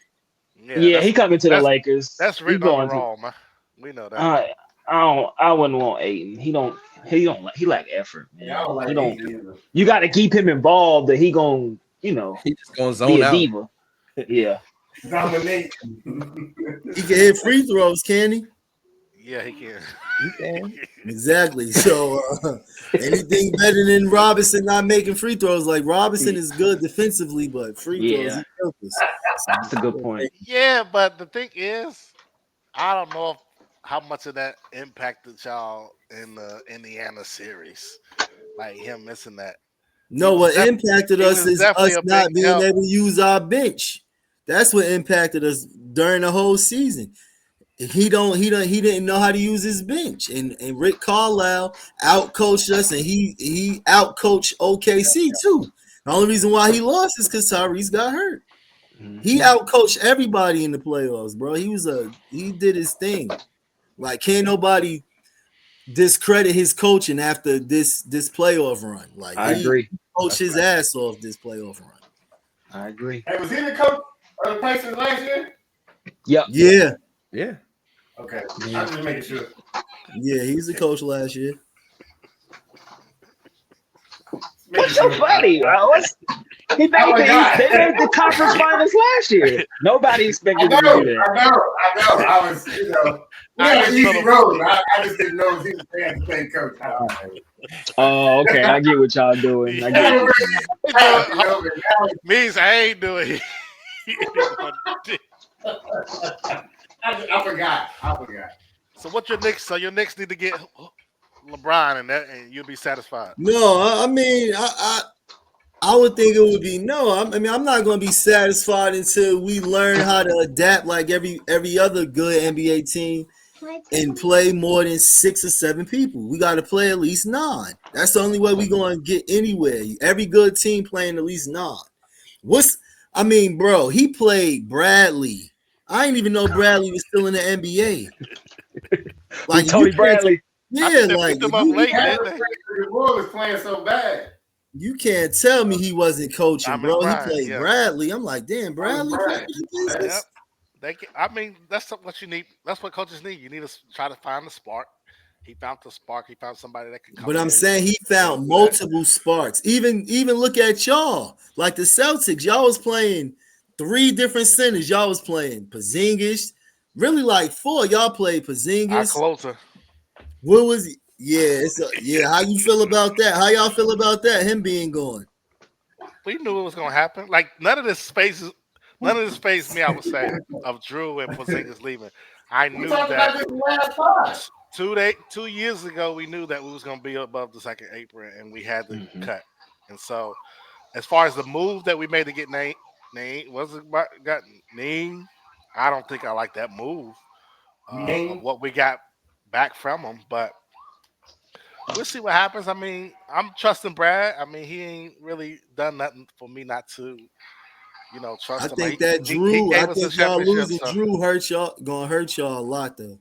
Yeah, Yeah, he coming to the that's Lakers. that's He written on the going to wall, man. We know that. I wouldn't want Aiden. He like effort, Yeah, I man. don't like He don't Aiden either. you gotta keep him involved that he gonna, He just gonna be zone a out. diva. Yeah. Dominate. He can hit free throws, can he? Yeah, he can. You can. Exactly. So anything better than Robinson not making free throws? Like Robinson is good defensively, but free throws Yeah. he killed us. So, That's a good point. Yeah, but the thing is, I don't know how much of that impacted y'all in the Indiana series. Like him missing that. He no, was what impacted he us was is definitely us a not big being help. able to use our bench. That's what impacted us during the whole season. He didn't know how to use his bench. And Rick Carlisle outcoached us and he outcoached OKC too. The only reason why he lost is because Tyrese got hurt. He Mhm. outcoached everybody in the playoffs, bro. He did his thing. Like can't nobody discredit his coaching after this playoff run. Like I he agree. coached That's his right. ass off this playoff run. I agree. Hey, was he the coach of the Pacers last year? Yep. Yeah, Yeah. Okay. Yeah. I'm just making sure. yeah, he was the coach last year. Making What's so sure. funny? Oh my God. They made the conference finals last year. Nobody I expected know, them to do that. I was, we I had an just easy feel road. I just didn't know if he was paying the same coach. I don't know. Oh, okay. I get what y'all doing. I get That yeah. was what He really doing, bad, but now means I ain't doing it. I forgot. I forgot. So what your Knicks? So your Knicks need to get LeBron and that, and you'll be satisfied. No, I mean, I would think it would be no. I mean, I'm not going to be satisfied until we learn how to adapt like every other good NBA team and play more than 6 or 7 people. We got to play at least 9. That's the only way we going to get anywhere. Every good team playing at least 9. I mean, bro, he played Bradley. I didn't even know Bradley was still in the NBA. Who Like you Tony can't, Bradley? I yeah, think they like picked him up He late, had didn't to they? play because the Bulls was playing so bad. you can't tell me he wasn't coaching, Thomas bro. He Bryant, played yeah, Bradley. I'm like, damn, I was Bradley played Brad. for the yep. Pacers. I mean, that's what you need. That's what coaches need. You need to try to find the spark. He found the spark. He found somebody that can But come I'm in saying he and found do that. multiple sparks. Even look at y'all. Like the Celtics, y'all was playing 3 different centers. Y'all was playing Porzingis. Really like 4. Y'all played Our Porzingis. closer. What was he? Yeah. How you feel about that? How y'all feel about that? Him being gone. We knew it was gonna happen. Like none of this phased me. I would say of Drew and Porzingis leaving. I We knew talked that about this last time. 2 years ago we knew that we was gonna be above the second apron and we had to Mhm. cut. And so as far as the move that we made to get Nate was it got Name? I don't think I like that move of Name. what we got back from him, but we'll see what happens. I mean, I'm trusting Brad. I mean, he ain't really done nothing for me not to, I trust him. think that He Drew. I gave us a think y'all championship, losing so Drew hurt y'all. Gonna hurt y'all a lot though.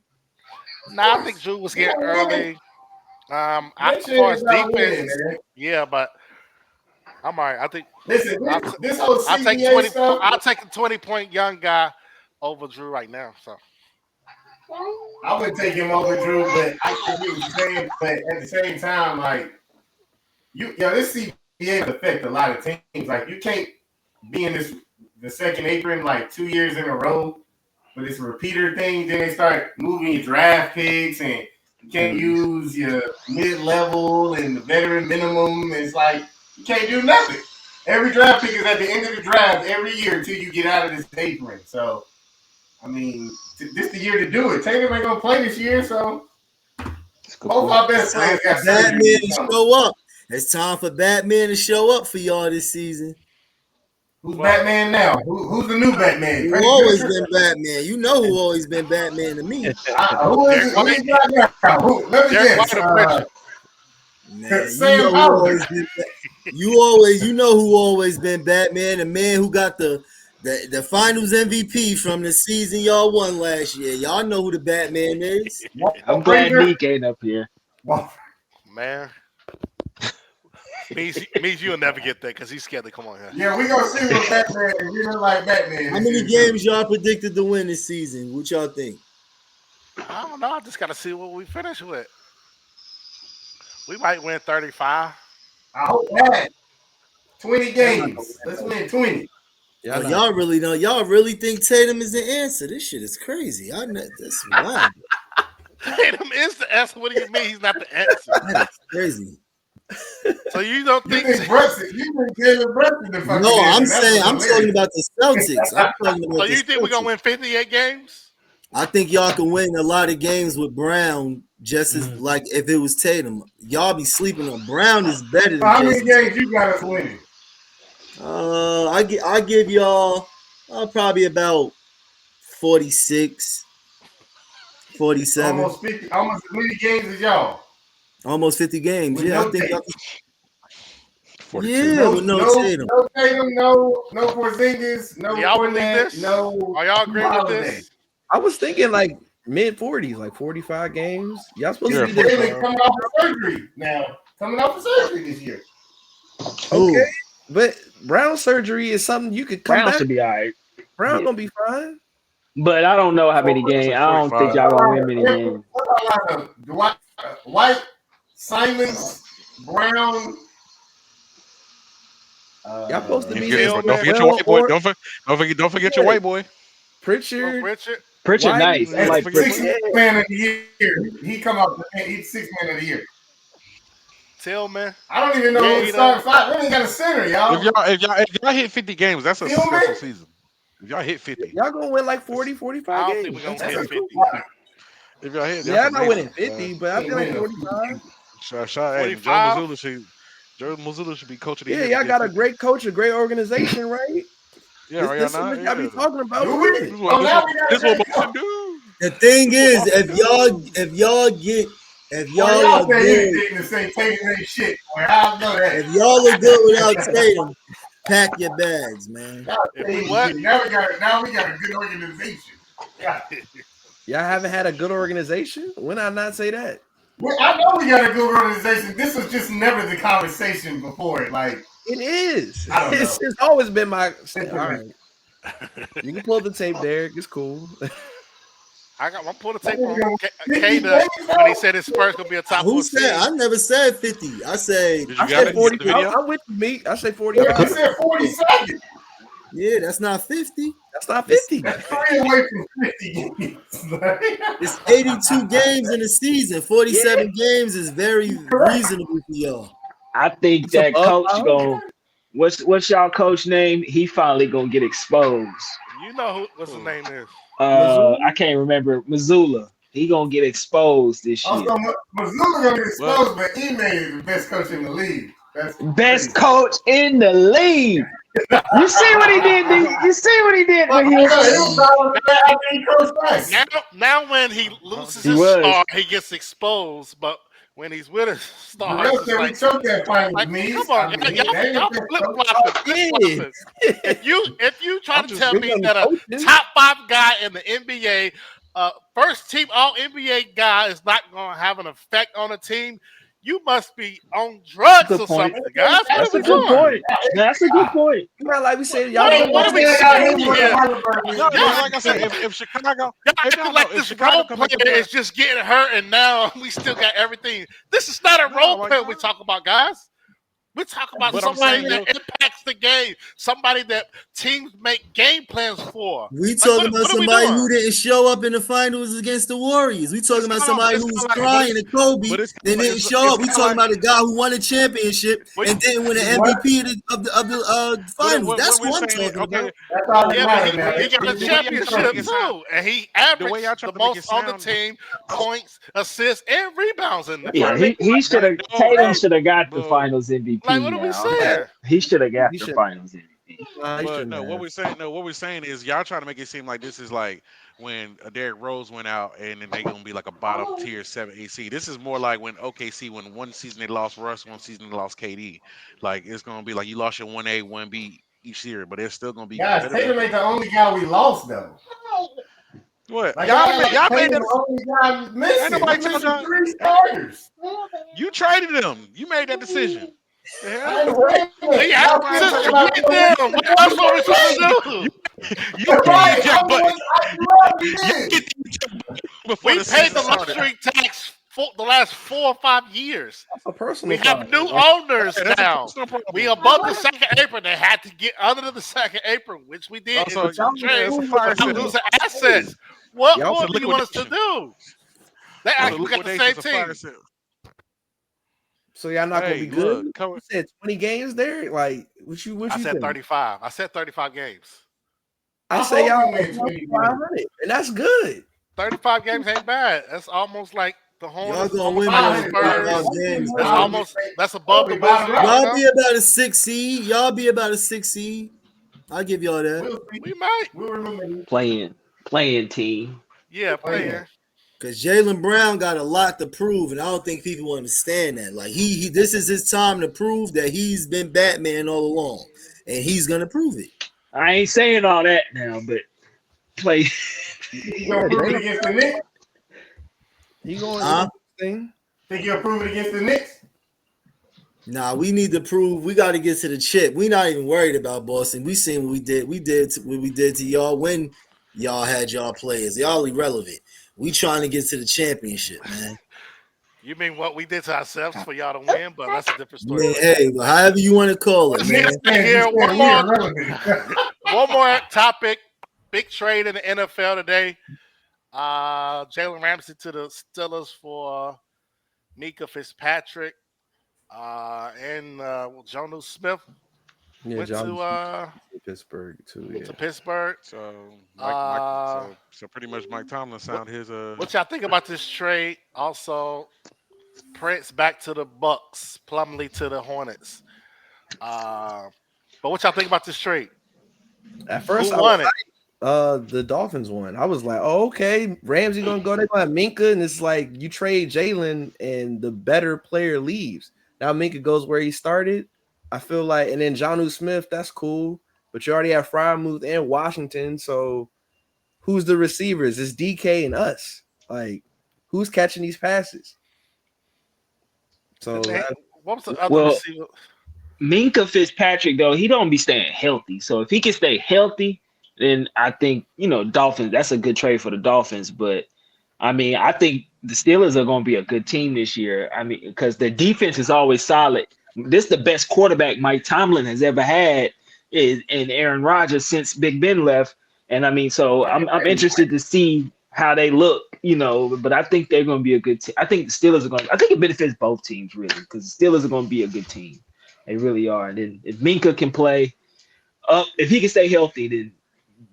now I think Drew was Yeah, getting man. early. Make As sure far you as got winning, defense, man. yeah, but I'm all right. I think Listen, I'll, this whole I'll take CBA 20. stuff, I'll take a 20-point young guy over Drew right now. So I would take him over Drew, but I get what you're saying. But at the same time, like this CBA would affect a lot of teams. Like you can't be in the second apron like 2 years in a row but it's a repeater thing. Then they start moving your draft picks, and you can't use your mid-level and the veteran minimum. It's like you can't do nothing. Every draft pick is at the end of the draft every year until you get out of this apron. So, I mean, this is the year to do it. Tatum ain't gonna play this year, so both our best players got Batman surgery. to show up. It's time for Batman to show up for y'all this season. Who's Batman now? Who's the new Batman? Who always been Batman? You know who always been Batman to me. Who is it? Let me guess. Man, Sam Howard. you know who always been Batman, the man who got the finals MVP from the season y'all won last year. Y'all know who the Batman is. I'm glad Meek ain't up here. Man. Means you'll never get that because he's scared to come on here. Yeah, we gonna see what Batman. We don't like Batman. How many games y'all predicted to win this season? What y'all think? I don't know. I just gotta see what we finish with. We might win 35. I hope that 20 games. Let's win 20. Y'all really don't. Y'all really think Tatum is the answer? This shit is crazy. That's wild. Tatum is the answer. What do you mean he's not the answer? That is crazy. So you don't think Brunson? You think Jalen Brunson? No, I'm saying I'm talking about the Celtics. I'm talking about. So you think we're gonna win 58 games? I think y'all can win a lot of games with Brown, just as like if it was Tatum. Y'all be sleeping on Brown is better than how many Jason. games you got us winning? I give y'all probably about 46, 47. Almost 50. Almost as many games as y'all. Almost 50 games. With Yeah, no I think. 42. Yeah, with no Tatum. No Tatum, no Porzingis, no Y'all believe Fournette, this? no. Are y'all agreeing with this? I was thinking like mid 40s, like 45 games. Y'all supposed to be He's this. coming off of surgery now. Coming off of surgery this year. Okay, but Brown surgery is something you could come Brown back. should be all right. Brown gonna be fine. But I don't know how many games. I don't think y'all gonna win many games. Dwight, White, Simons, Brown. Y'all supposed to be. Don't forget your white boy. Don't forget your white boy. Pritchard. Pritchard, White, nice. I like Sixth Pritchard. man of the year. He come out. He's sixth man of the year. Tillman. I don't even know who the starting five. We ain't got a center, y'all. If y'all hit 50 games, that's a successful season. If y'all hit 50, y'all gonna win like 40, 45 I don't games. think we're gonna hit 50. if y'all hit, Yeah, I'm not winning 50, but I feel like 45. Hey, Joe Mazzulla should be coach of the year. Yeah, y'all got a great coach, a great organization, right? Yeah, right This now. is what y'all be talking about. This is what Boston do. The thing is, if y'all are good, if y'all are good without Tatum, pack your bags, man. Now we got a good organization. Y'all haven't had a good organization? When I not say that? Well, I know we got a good organization. This was just never the conversation before. Like it is. I don't know. It's always been my. All right. You can pull up the tape, Derrick. It's cool. I'm pulling the tape on Kata when he said his Spurs gonna be a top. Who said? I never said 50. I said 40. I'm with you, Meek. I say 45. I said 47. Yeah, that's not 50. That's not 50. That's 3 away from 50 games. It's 82 games in a season. 47 games is very reasonable for y'all. I think that coach going. What's y'all coach name? He finally gonna get exposed. You know what's his name is? I can't remember. Missoula. He gonna get exposed this year. Also, Missoula gonna get exposed, but Ime is the best coach in the league. Best coach in the league. You see what he did? You see what he did when he was now when he loses his star, he gets exposed. But when he's with his star, we choked that fight with me. Come on, y'all flip-flopping. If you try to tell me that a top 5 guy in the NBA, first team All NBA guy is not going to have an effect on a team, you must be on drugs or something, guys. That's a good point. That's a good point. Like we said, y'all. What are we saying here? Like I said, if Chicago, like this role player is just getting hurt, and now we still got everything. This is not a role player we talk about, guys. We talk about somebody that impacts the game. Somebody that teams make game plans for. We Like, talking about what are we somebody doing? who didn't show up in the finals against the Warriors. We talking about somebody who was crying at Kobe but it's and didn't show up. We talking about a guy who won a championship and didn't win an What? MVP of the finals. That's what we're what I'm saying is, talking okay, about. That's all that Yeah, but matters now. he got a the way y'all trying to make championship it sound- too, and he the way y'all averaged trying the to make it most on the sound- team, points, assists, and rebounds in the Yeah, finals. he should have. No, Tatum should have got the but- Finals MVP. Like, what are we now. saying? He should have got He the should- Finals MVP. Nah, he But shouldn't no, what have. we're saying is y'all trying to make it seem like this is like when Derrick Rose went out and then they gonna be like a bottom tier 7 AC. This is more like when OKC when one season they lost Russ, one season they lost KD. Like it's gonna be like you lost your 1A, 1B each year, but it's still gonna be Guys, competitive. Tatum ain't the only guy we lost though. What? Like, y'all Tatum made the that. only guy missing. Ain't nobody We told missing y'all- 3 starters. You traded them. You made that decision. The hell? I understand that. He has Y'all to can't talk about trade them. What else are we supposed to do? You That's right. paid your I'm butt. doing. I love this. Get your butt before We the paid season the started. luxury tax for the last 4 or 5 years. That's a personal We have problem. new owners Hey, that's a now. personal problem. We above the second apron. They had to get under the second apron, which we did Also, in the trade. it's a fire Without sale. losing assets. What Y'all more it's a do you want us to liquidation. do? They It's a actually got the liquidation, same it's a fire team. sale. So y'all not gonna Hey, be good. look, cover- You said 20 games there. Like what you I said think? 35. I said 35 games. I I say hope y'all we win 20 games. 500, and that's good. 35 games ain't bad. That's almost like the Hornets. Y'all gonna Almost win like more the than Spurs. 35 games, That's man. almost that's above the We'll be bottom Wizards. out. Y'all be about a 6 seed. Y'all be about a 6 seed. I'll give y'all that. We'll see. We might. We'll remember. Playing team. Yeah, playing. yeah. Cause Jaylen Brown got a lot to prove, and I don't think people understand that. Like he this is his time to prove that he's been Batman all along, and he's gonna prove it. I ain't saying all that now, but play. You gonna prove it against the Knicks? He going thing. Think you'll prove it against the Knicks? Nah, we need to prove. We got to get to the chip. We not even worried about Boston. We seen what we did. We did what we did to y'all when y'all had y'all players. Y'all irrelevant. We trying to get to the championship, man. You mean what we did to ourselves for y'all to win? But that's a different story. Man, hey, well, however you want to call it, Let's man. get here. We are relevant. One more topic. Big trade in the NFL today. Jalen Ramsey to the Steelers for Mika Fitzpatrick. And Jonnu Smith Yeah, went John to Pittsburgh too. Yeah. Pittsburgh. So, Uh, so pretty much Mike Tomlin sound his What y'all think about this trade? Also, Prince back to the Bucks, Plumlee to the Hornets. But what y'all think about this trade? At first, Who won it? the Dolphins won. I was like, oh, okay, Ramsey gonna go. They're gonna have Minka, and it's like you trade Jalen, and the better player leaves. Now Minka goes where he started. I feel like, and then Jonnu Smith, that's cool, but you already have Fryermuth and Washington. So who's the receivers? It's DK and us. Like, who's catching these passes? So What was the other Well, receiver? Minka Fitzpatrick, though, he don't be staying healthy. So if he can stay healthy, then I think, Dolphins, that's a good trade for the Dolphins. But I mean, I think the Steelers are going to be a good team this year. I mean, because their defense is always solid. This is the best quarterback Mike Tomlin has ever had in Aaron Rodgers since Big Ben left. And I mean, so I'm interested to see how they look, but I think they're going to be a good team. I think the Steelers are going to, I think it benefits both teams really, because the Steelers are going to be a good team. They really are. And then if Minka can play if he can stay healthy, then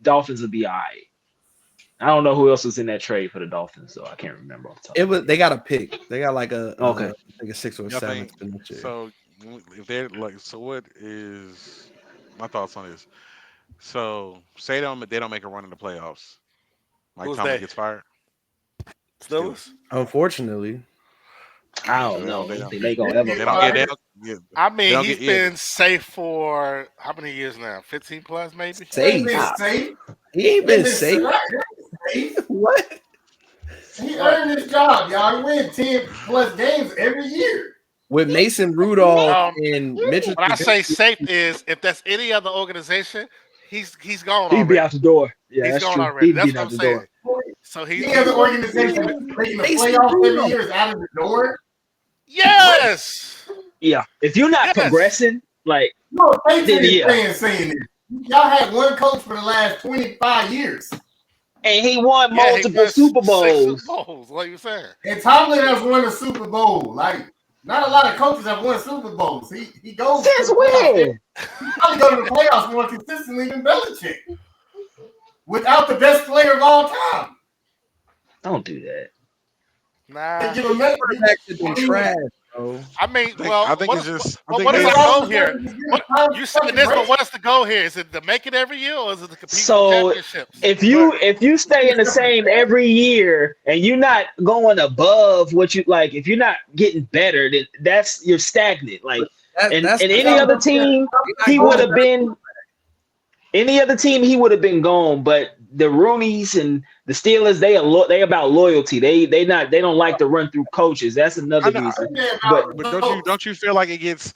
Dolphins will be all right. I don't know who else was in that trade for the Dolphins, so I can't remember off the top. they got a pick. They got like Okay. like a 6 or Y'all 7. think- So if they're like, so what is my thoughts on this? So say they don't make a run in the playoffs. Mike Who's Tomlin they? gets fired. Steelers? Unfortunately, I don't know. They I don't- think they gonna ever. They don't get that. I They mean, don't he's get- been safe for how many years now? 15 plus, maybe? safe. Safe. He ain't been safe. Safe. What? He earned his job, y'all. He win 10 plus games every year. With Mason Rudolph Um, and Mitchell. When I say safe is if that's any other organization, he's gone He'd be already. out the door. Yeah, He's that's gone true. already. He'd That's be what out I'm the saying. door. So he's Any other organization making the playoffs every year is out of the door. yes. Yeah, if you're not Yes. progressing, like No, Patriots Yeah. fans saying this. Y'all had one coach for the last 25 years. And he won Yeah, he multiple won Super 6 Super Bowls. Bowls. Like you saying. And Tomlin has won a Super Bowl. Like, not a lot of coaches have won Super Bowls. He goes to Since the playoffs. when? He probably go to the playoffs more consistently than Belichick. Without the best player of all time. Don't do that. Nah. Give him that. Quarterbacks have been trash, bro. I mean, I think it's just. I think what is it's our just- goal here? You saying this, but what's the goal here? Is it to make it every year, or is it to compete So, for championships? If you stay in the same every year and you're not going above what you like, if you're not getting better, then you're stagnant. Like, and any other team, he would have been. Any other team, he would have been gone. But the Rooneys and the Steelers, they about loyalty. They don't like to run through coaches. That's another reason. But don't you feel like it gets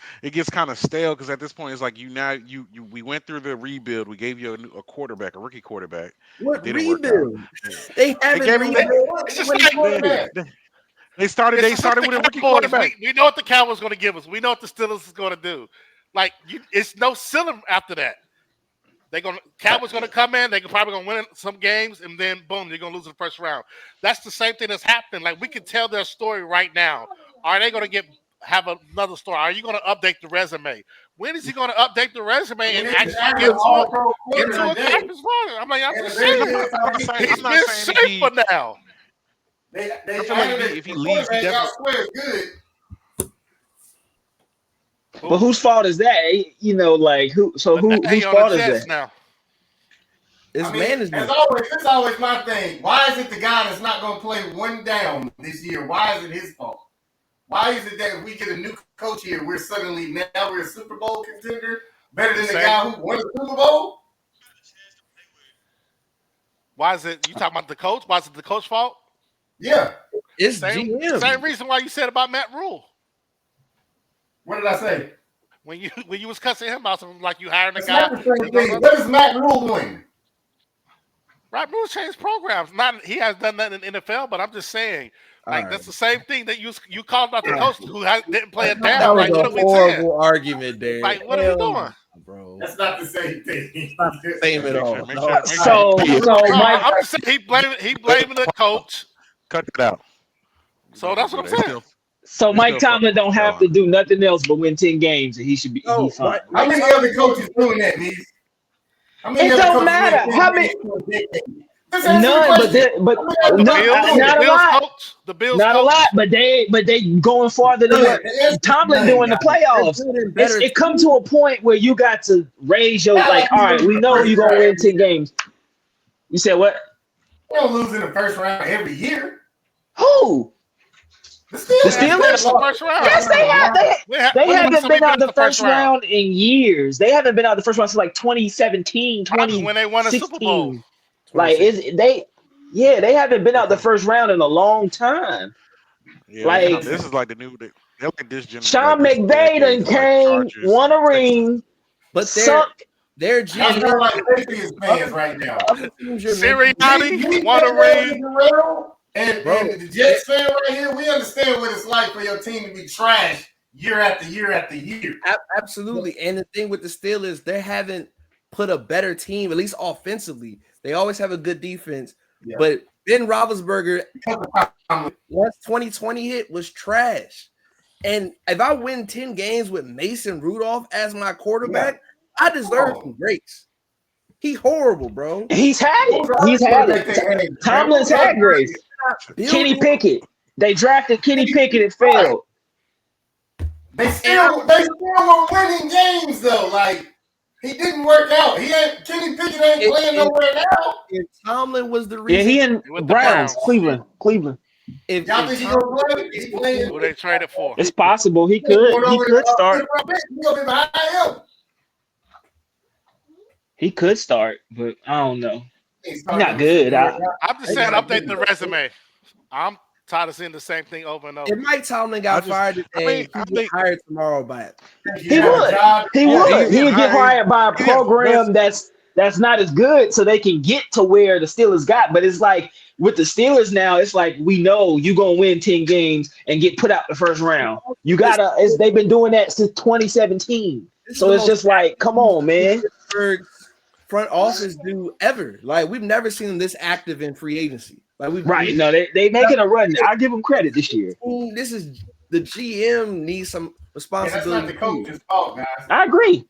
kind of stale? Because at this point, it's like we went through the rebuild. We gave you a quarterback, a rookie quarterback. What Didn't work rebuild? out. They haven't gave him- rebuilt. It's just like They started with a rookie quarterback. We know what the Cowboys going to give us. We know what the Steelers is going to do. Like it's no ceiling after that. Cowboys going to come in. They're probably going to win some games, and then boom, you're going to lose in the first round. That's the same thing that's happening. Like we can tell their story right now. Are they going to have another story? Are you going to update the resume? When is he going to update the resume and actually get into a conference run? I'm like, I'm just saying. He's been safer now. I feel like if he leaves, he definitely. Good. But whose fault is that? You know, like whose fault is that? Now. It's management. It's always my thing. Why is it the guy that's not going to play one down this year? Why is it his fault? Why is it that if we get a new coach here, we're a Super Bowl contender better than the guy who won the Super Bowl? Why is it you talking about the coach? Why is it the coach's fault? Yeah, it's same GM. reason why you said about Matt Rule. What did I say? When you was cussing him out, something like you hiring a It's guy. not the same thing. What is Matt Rule doing? Matt Rule changed programs. He has done that in the NFL, but I'm just saying, that's the same thing that you called out the coach who didn't play it down. That was like, what a are we horrible argument, Derrick. Like, what are we doing? Bro. That's not the same thing. It's not the same at all. So Mike, I'm just saying he blaming the coach. Cut it out. So that's what I'm saying. So Mike Tomlin don't have to do nothing else but win 10 games, and he should be. He's fine. How many other coaches doing that, Meek? It don't matter. How many? None, not a lot. The Bills, not a lot, but they going farther than what Tomlin doing the playoffs. It come to a point where you got to raise your all right. We know you're gonna win 10 games. You said what? They don't lose in the first round every year. Who? The Steelers? First round. Yes, they have. They haven't been out the first round in years. They haven't been out the first round since like 2017, 2016. When they won a Super Bowl. Like they haven't been out the first round in a long time. Yeah, like this is like the new. They're like this generation. Sean McVay done came, won a ring, but they're GM like Patriots fans right now. Sirianni won a ring. And the Jets fan right here, we understand what it's like for your team to be trash year after year after year. Absolutely. And the thing with the Steelers, they haven't put a better team, at least offensively. They always have a good defense. Yeah. But Ben Roethlisberger, once 2020 hit, was trash. And if I win 10 games with Mason Rudolph as my quarterback, I deserve some grace. He's horrible, bro. He's had it. Tomlin's had grace. Kenny Pickett. They drafted Kenny Pickett. It failed. They still were winning games though. Like he didn't work out. Kenny Pickett ain't playing nowhere now. If Tomlin was the reason, he in Browns, Cleveland. If y'all think he's gonna play, he's playing. Who they traded for? It's possible he could start. He could start, but I don't know. He's not good. I'm just saying, update the resume. I'm tired of seeing the same thing over and over. If Mike Tomlin got fired today, he'd get hired tomorrow by it. He would. He would get hired by a program that's that's not as good, so they can get to where the Steelers got. But it's like with the Steelers now, it's like we know you're gonna win 10 games and get put out the first round. You gotta. They've been doing that since 2017. So it's just like, come on, man. Front office do ever. Like we've never seen them this active in free agency. Like No, they making a run. I give them credit this year. This is the GM needs some responsibility. That's not the coach's fault, guys. I agree.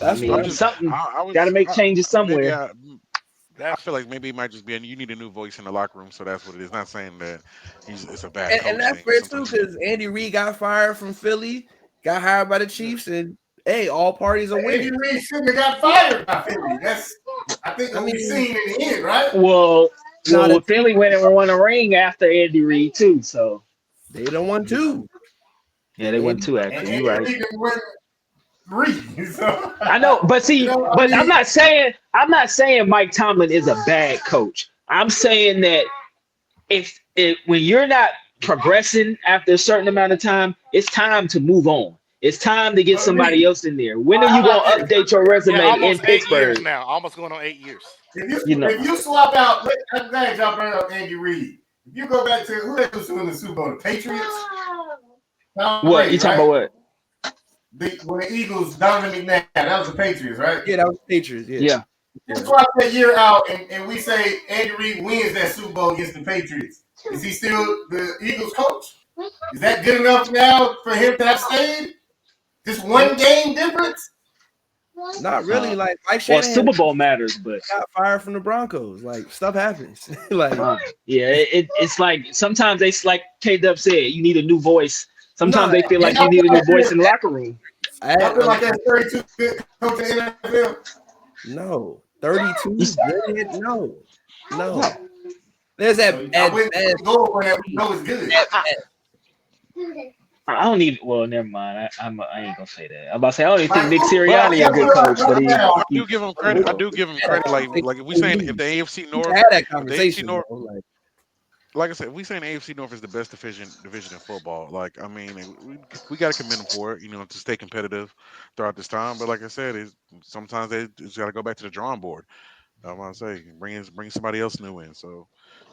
That's something. Got to make changes somewhere. I feel like maybe it might just be you need a new voice in the locker room, so that's what it is. Not saying that it's a bad coach and that's fair too, because Andy Reid got fired from Philly, got hired by the Chiefs, and hey, all parties are winning. Andy Reid shouldn't have got fired by Philly. I think we've seen in the end, right? Well, Philly went and won a ring after Andy Reid too, so they don't want two. Yeah, they won two actually. You're right. So. I know, but see, I'm not saying Mike Tomlin is a bad coach. I'm saying that if when you're not progressing after a certain amount of time, it's time to move on. It's time to get somebody else in there. When are you gonna update your resume in Pittsburgh? Now, almost going on 8 years. If you swap out, I'm glad y'all brought up Andy Reid. If you go back to who they was in the Super Bowl, the Patriots. What you talking about? What? When the Eagles, Donovan McNabb, that was the Patriots, right? Yeah, that was the Patriots. Yeah. You swap that year out, and we say Andy Reid wins that Super Bowl against the Patriots. Is he still the Eagles coach? Is that good enough now for him to have stayed? Just one game difference? Not really. Like Mike Shanahan, Super Bowl matters, but got fired from the Broncos. Like stuff happens. It's like sometimes they like K-Dub said, you need a new voice. Sometimes they feel like you need a new voice in the locker room. I feel like that's 32 good coach in the NFL. No, 32 good. No. There's that. I don't even. Well, never mind. I ain't gonna say that. I'm about to say I don't even think Nick Sirianni a good coach, but I do give him credit. Like if we saying if the AFC North, had that conversation. Like I said, we saying the AFC North is the best division in football. Like I mean, we got to commend them for it, to stay competitive throughout this time. But like I said, sometimes they just got to go back to the drawing board. I want to say bring somebody else new in. So.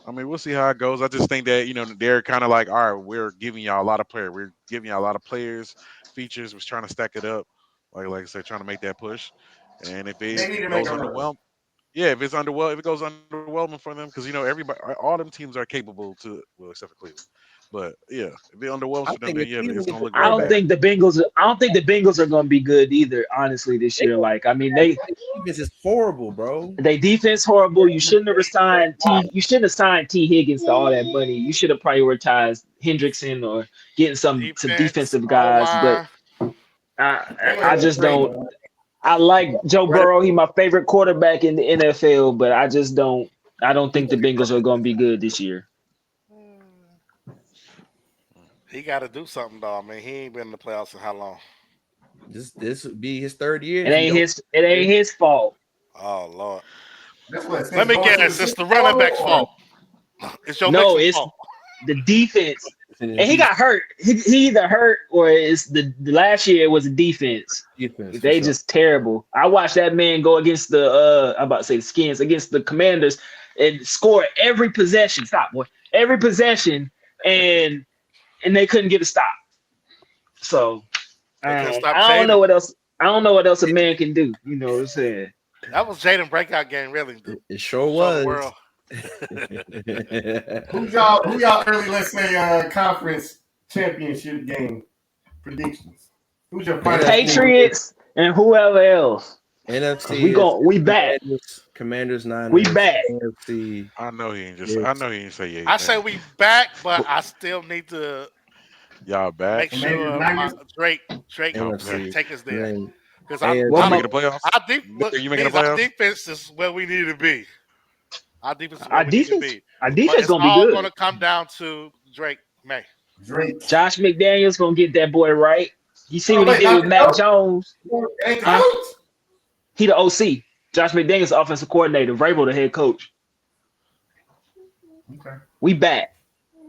I mean, we'll see how it goes. I just think that, they're kind of like, all right, we're giving y'all a lot of players. We're giving y'all a lot of players, features. We're trying to stack it up. Like I said, trying to make that push. And if it goes underwhelming, if it goes underwhelming for them, because, everybody, all them teams are capable except for Cleveland. But yeah, if it underwhelms for them, then it's gonna look. I don't think the Bengals are gonna be good either. Honestly, this year, like I mean, they defense is horrible, bro. They defense horrible. You shouldn't have signed T. Higgins to all that money. You should have prioritized Hendrickson or getting some defensive guys. But I just don't. I like Joe Burrow. He's my favorite quarterback in the NFL, but I just don't. I don't think the Bengals are gonna be good this year. He got to do something, though. I mean, he ain't been in the playoffs in how long? This would be his third year. It ain't his fault. Oh Lord. Let me guess. It's the running back's fault. It's your fault. The defense. And he got hurt. He either hurt or it's the last year it was the defense. They just terrible. I watched that man go against the Skins against the Commanders and score every possession. Stop, boy. Every possession and they couldn't get a stop. So I don't know what else. I don't know what else a man can do. You know what I'm saying? That was Jaden breakout game, really. It sure was. Who y'all early, let's say, conference championship game predictions? Who's your Patriots and whoever else? NFC. We back. Commanders 9. We back. NFC. I know he ain't say yeah. I say we back, but I still need to. Y'all back? Make sure Drake take us there. Because you making the playoffs? Our defense is where we need to be. Our defense is where we need to be. Our defense gonna be good. It's all gonna come down to Drake May. Josh McDaniels gonna get that boy right. You see what he did with Mac Jones? He the OC. Josh McDaniels, offensive coordinator. Vrabel, the head coach. Okay. We back.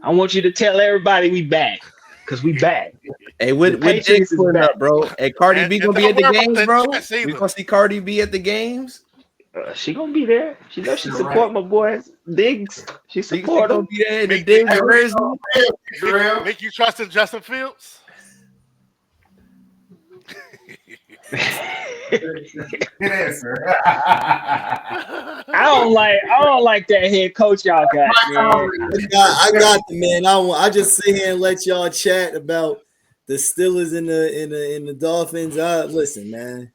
I want you to tell everybody we back. because we back. Hey, The what Diggs Patriots is putting back. up, bro? Hey, Cardi B And gonna be at don't the worry about games, the bro. Jets We either. gonna see Cardi B at the games. She gonna be there. She know she support my boy Diggs. She She support gonna him. be there in the Meek, Meek, Diggs Hey, what you jersey. gonna pay him, Jerrell? Meek, you trust in Justin Fields? Good answer. I don't like that head coach y'all got, man. I got the man. I just sit here and let y'all chat about the Steelers and the Dolphins. Listen, man.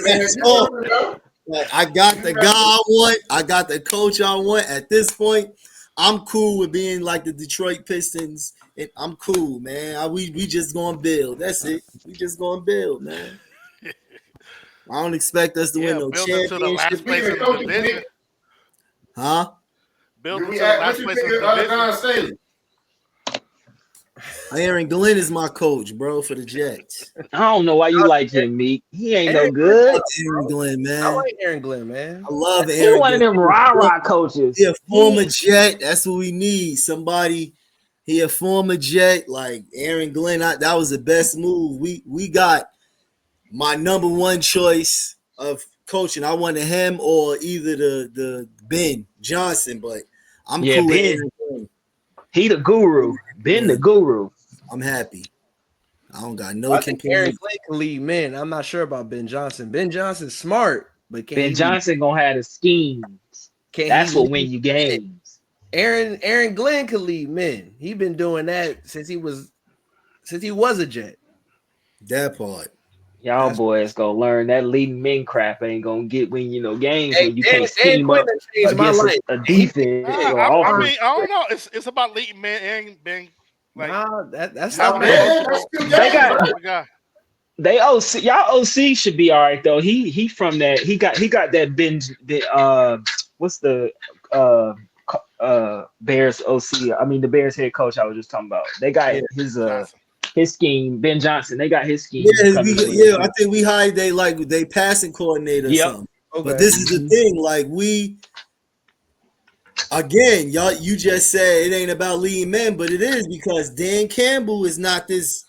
That's all. Like, I got the guy I want. I got the coach I want. At this point, I'm cool with being like the Detroit Pistons, and I'm cool, man. We just gonna build. That's it. We just gonna build, man. I don't expect us to win Yeah, no building to the championship, last place Speaking of in the coaches, division. Nick, huh? do Building we to the what last you place think in of the division. John Staley? Aaron Glenn is my coach, bro, for the Jets. I don't know why you like him, Meek. He ain't no Aaron good. Aaron Glenn, I man. like Aaron Glenn, man. I love He Aaron one of Glenn. them rah-rah coaches. He a former Jet. That's what we need. Somebody. He a former Jet like Aaron Glenn. That was the best move. We got my number one choice of coaching. I wanted him or either the Ben Johnson, but I'm Yeah, cool with Ben. Aaron Glenn. He the guru. Ben the Glenn. guru. I'm happy. I don't got no I think Aaron complaints. Glenn can lead men. I'm not sure about Ben Johnson. Ben Johnson's smart, but can Ben he lead? Johnson gonna have the schemes. Can he That's what lead win you men? games. Aaron Glenn can lead men. He been doing that since he was a Jet. That part. Y'all That's boys gonna learn that leading men crap ain't gonna get win you no games hey, when you Dan, can't Dan scheme Quinn up done changed my against life. a defense or I offense. mean, I don't know. It's about leading man and being like Nah, that's have not Oh an bad. man, that's approachable, two They games, got right? approachable guy. they OC y'all OC should be all right though. He from that he got that binge the what's the uh Bears OC? I mean the Bears head coach I was just talking about. They got Yeah. Johnson. his scheme, Ben Johnson. They got his scheme Yeah, coming with him yeah. I too. think we hired they passing coordinator or Yep. something. But Okay. this is the thing, like we again, y'all. You just said it ain't about leading men, but it is because Dan Campbell is not this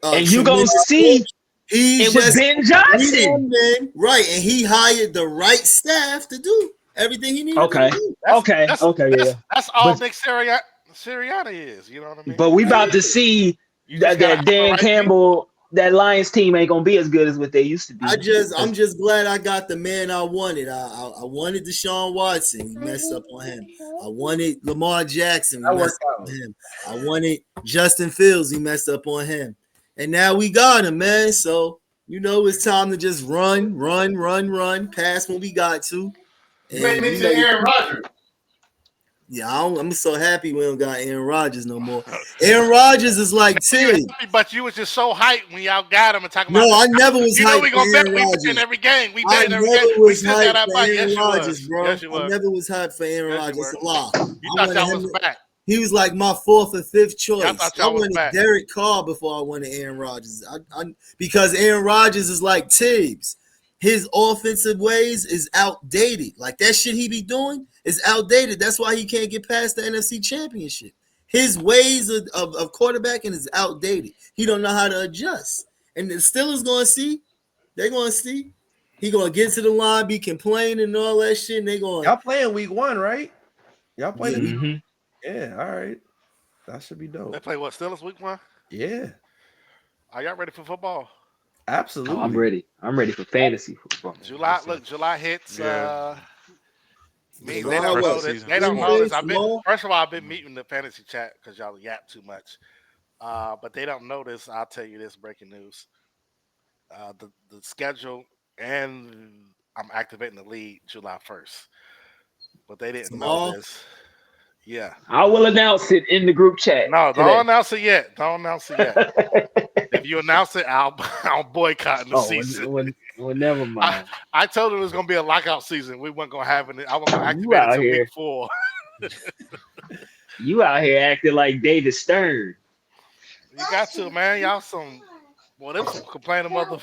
And you gonna tremendous coach. see He's it was just Ben Johnson. leading men, right? And he hired the right staff to do everything he needed them to Okay. do. That's Okay. that's Okay. Yeah. that's that's all But Nick Sirianni is. You know what I mean? but we about to see You just gotta that have the Dan right people. Campbell, that Lions team ain't gonna be as good as what they used to be. I'm just glad I got the man I wanted. I wanted Deshaun Watson. We messed up on him. I wanted Lamar Jackson. We That messed worked up out. on him. I wanted Justin Fields. We messed up on him. And now we got him, man. So it's time to just run, pass when we got to. You ain't And mentioned Aaron Rodgers. yeah, I'm so happy we don't got Aaron Rodgers no more. Aaron Rodgers is like You Tig. happy, but you was just so hyped when y'all got him and talking No, about. I never was You know hyped we for gonna bet. Aaron We bet in Rodgers. every game. We I bet in every never game. We was send that hyped out for by. Aaron Yes, you Rodgers, was. bro. Yes, you I was. never was hyped for Aaron Yes, you Rodgers. were. It's a lie. You I thought wanted y'all him. was back. He was like my fourth or fifth Y'all choice. thought I y'all was wanted back. Derek Carr before I wanted Aaron Rodgers. Because Aaron Rodgers is like Tibbs. His offensive ways is outdated. Like that shit he be doing is outdated. That's why he can't get past the NFC Championship. His ways of quarterbacking is outdated. He don't know how to adjust. And the Steelers gonna see. They're gonna see. He gonna get to the line, be complaining and all that shit. And they going, Y'all playing week 1, right? Y'all play yeah, the Mm-hmm. yeah, all right. That should be They dope. play what? Steelers week 1. Yeah, Are y'all ready for football? Oh, I'm absolutely. ready. I'm ready for fantasy football. July. Look, July hits. Yeah. Means they July don't First of what? the know that. season. They don't know this. 25th, I've been. tomorrow? First of all, I've been meeting the fantasy chat because y'all yap too much. But they don't know this. I'll tell you this breaking news. The schedule and I'm activating the league July 1st. But they didn't know Tomorrow? this. Yeah. I will announce it in the group chat No, don't today. announce it yet. Don't announce it yet. If you announce it, I'll boycott in the Oh, season. never I, mind. I told him it was gonna be a lockout season. We weren't gonna have it. I wasn't gonna You activate it out till week here. 4. You out here acting like David Stern. You got to, man. Y'all some well, them some complaining mother.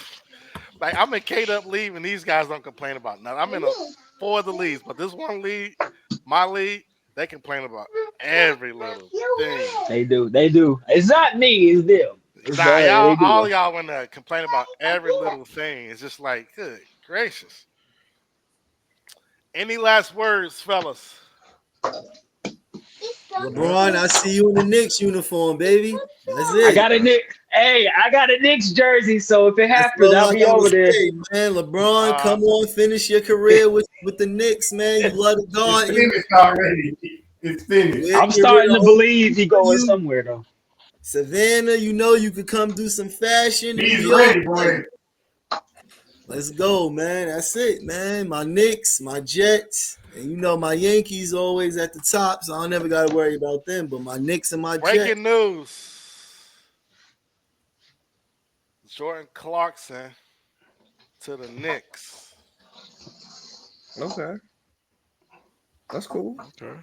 Like I'm in K'd up league, and these guys don't complain about nothing. I'm in 4 of the leagues, but this one league, my league, They complain about every little thing. They do. It's not me, it's them. Nah, They y'all, do all though. y'all want to complain about every little thing. It's just like, good gracious. Any last words, fellas? LeBron, I see you in the Knicks uniform, baby. That's I it. got a Nick. Hey, I got a Knicks jersey, so if it That's happens, all I'll I be gotta over there. say, man. LeBron, Uh, come on, finish your career with the Knicks, man. You love the It's guard. finished already. It's finished. We'll I'm get rid starting of to old believe people he for going you. somewhere though. Savannah, you know you could come do some fashion. New He's York, ready, boy. let's go, man. That's it, man. My Knicks, my Jets, and you know my Yankees always at the top, so I don't never gotta worry about them. But my Knicks and my Jets. breaking news: Jordan Clarkson to the Knicks. Okay, that's cool. Okay.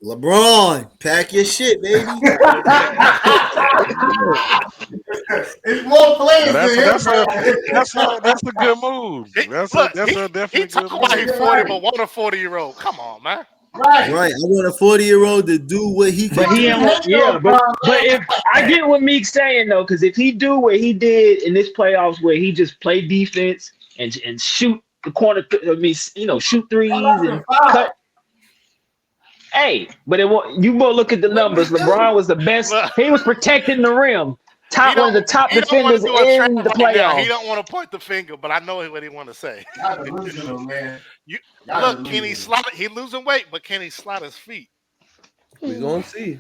LeBron, pack your shit, baby. To the Knicks. It's more Now players that's than a him, that's bro. a that's a good move. He, That's look, a he definitely talk good about he's move. 40, Right. but want a 40-year-old. Come on, man. Right. Right. I want a 40-year-old to do what he You could But want he to do. ain't hang want, yeah. on, bro, But if I man. get what Meek's saying though, because if he do what he did in this playoffs, where he just play defense and shoot the corner, shoot How threes about the and five? cut. Hey, but it won't. You go look at the What numbers. we do? LeBron was the best. Look, He was protecting the rim. he One of the don't top he don't want to defenders do a trap in the right now. He playoffs. don't want to point the finger, but I know what he want to say. Y'all delusional, man. You Y'all look, can he delusional. slide? He losing weight, but can he slide his feet? We gonna see.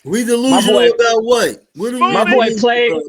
We My delusional boy, about what? What are we my Smoothie. boy delusional played. about?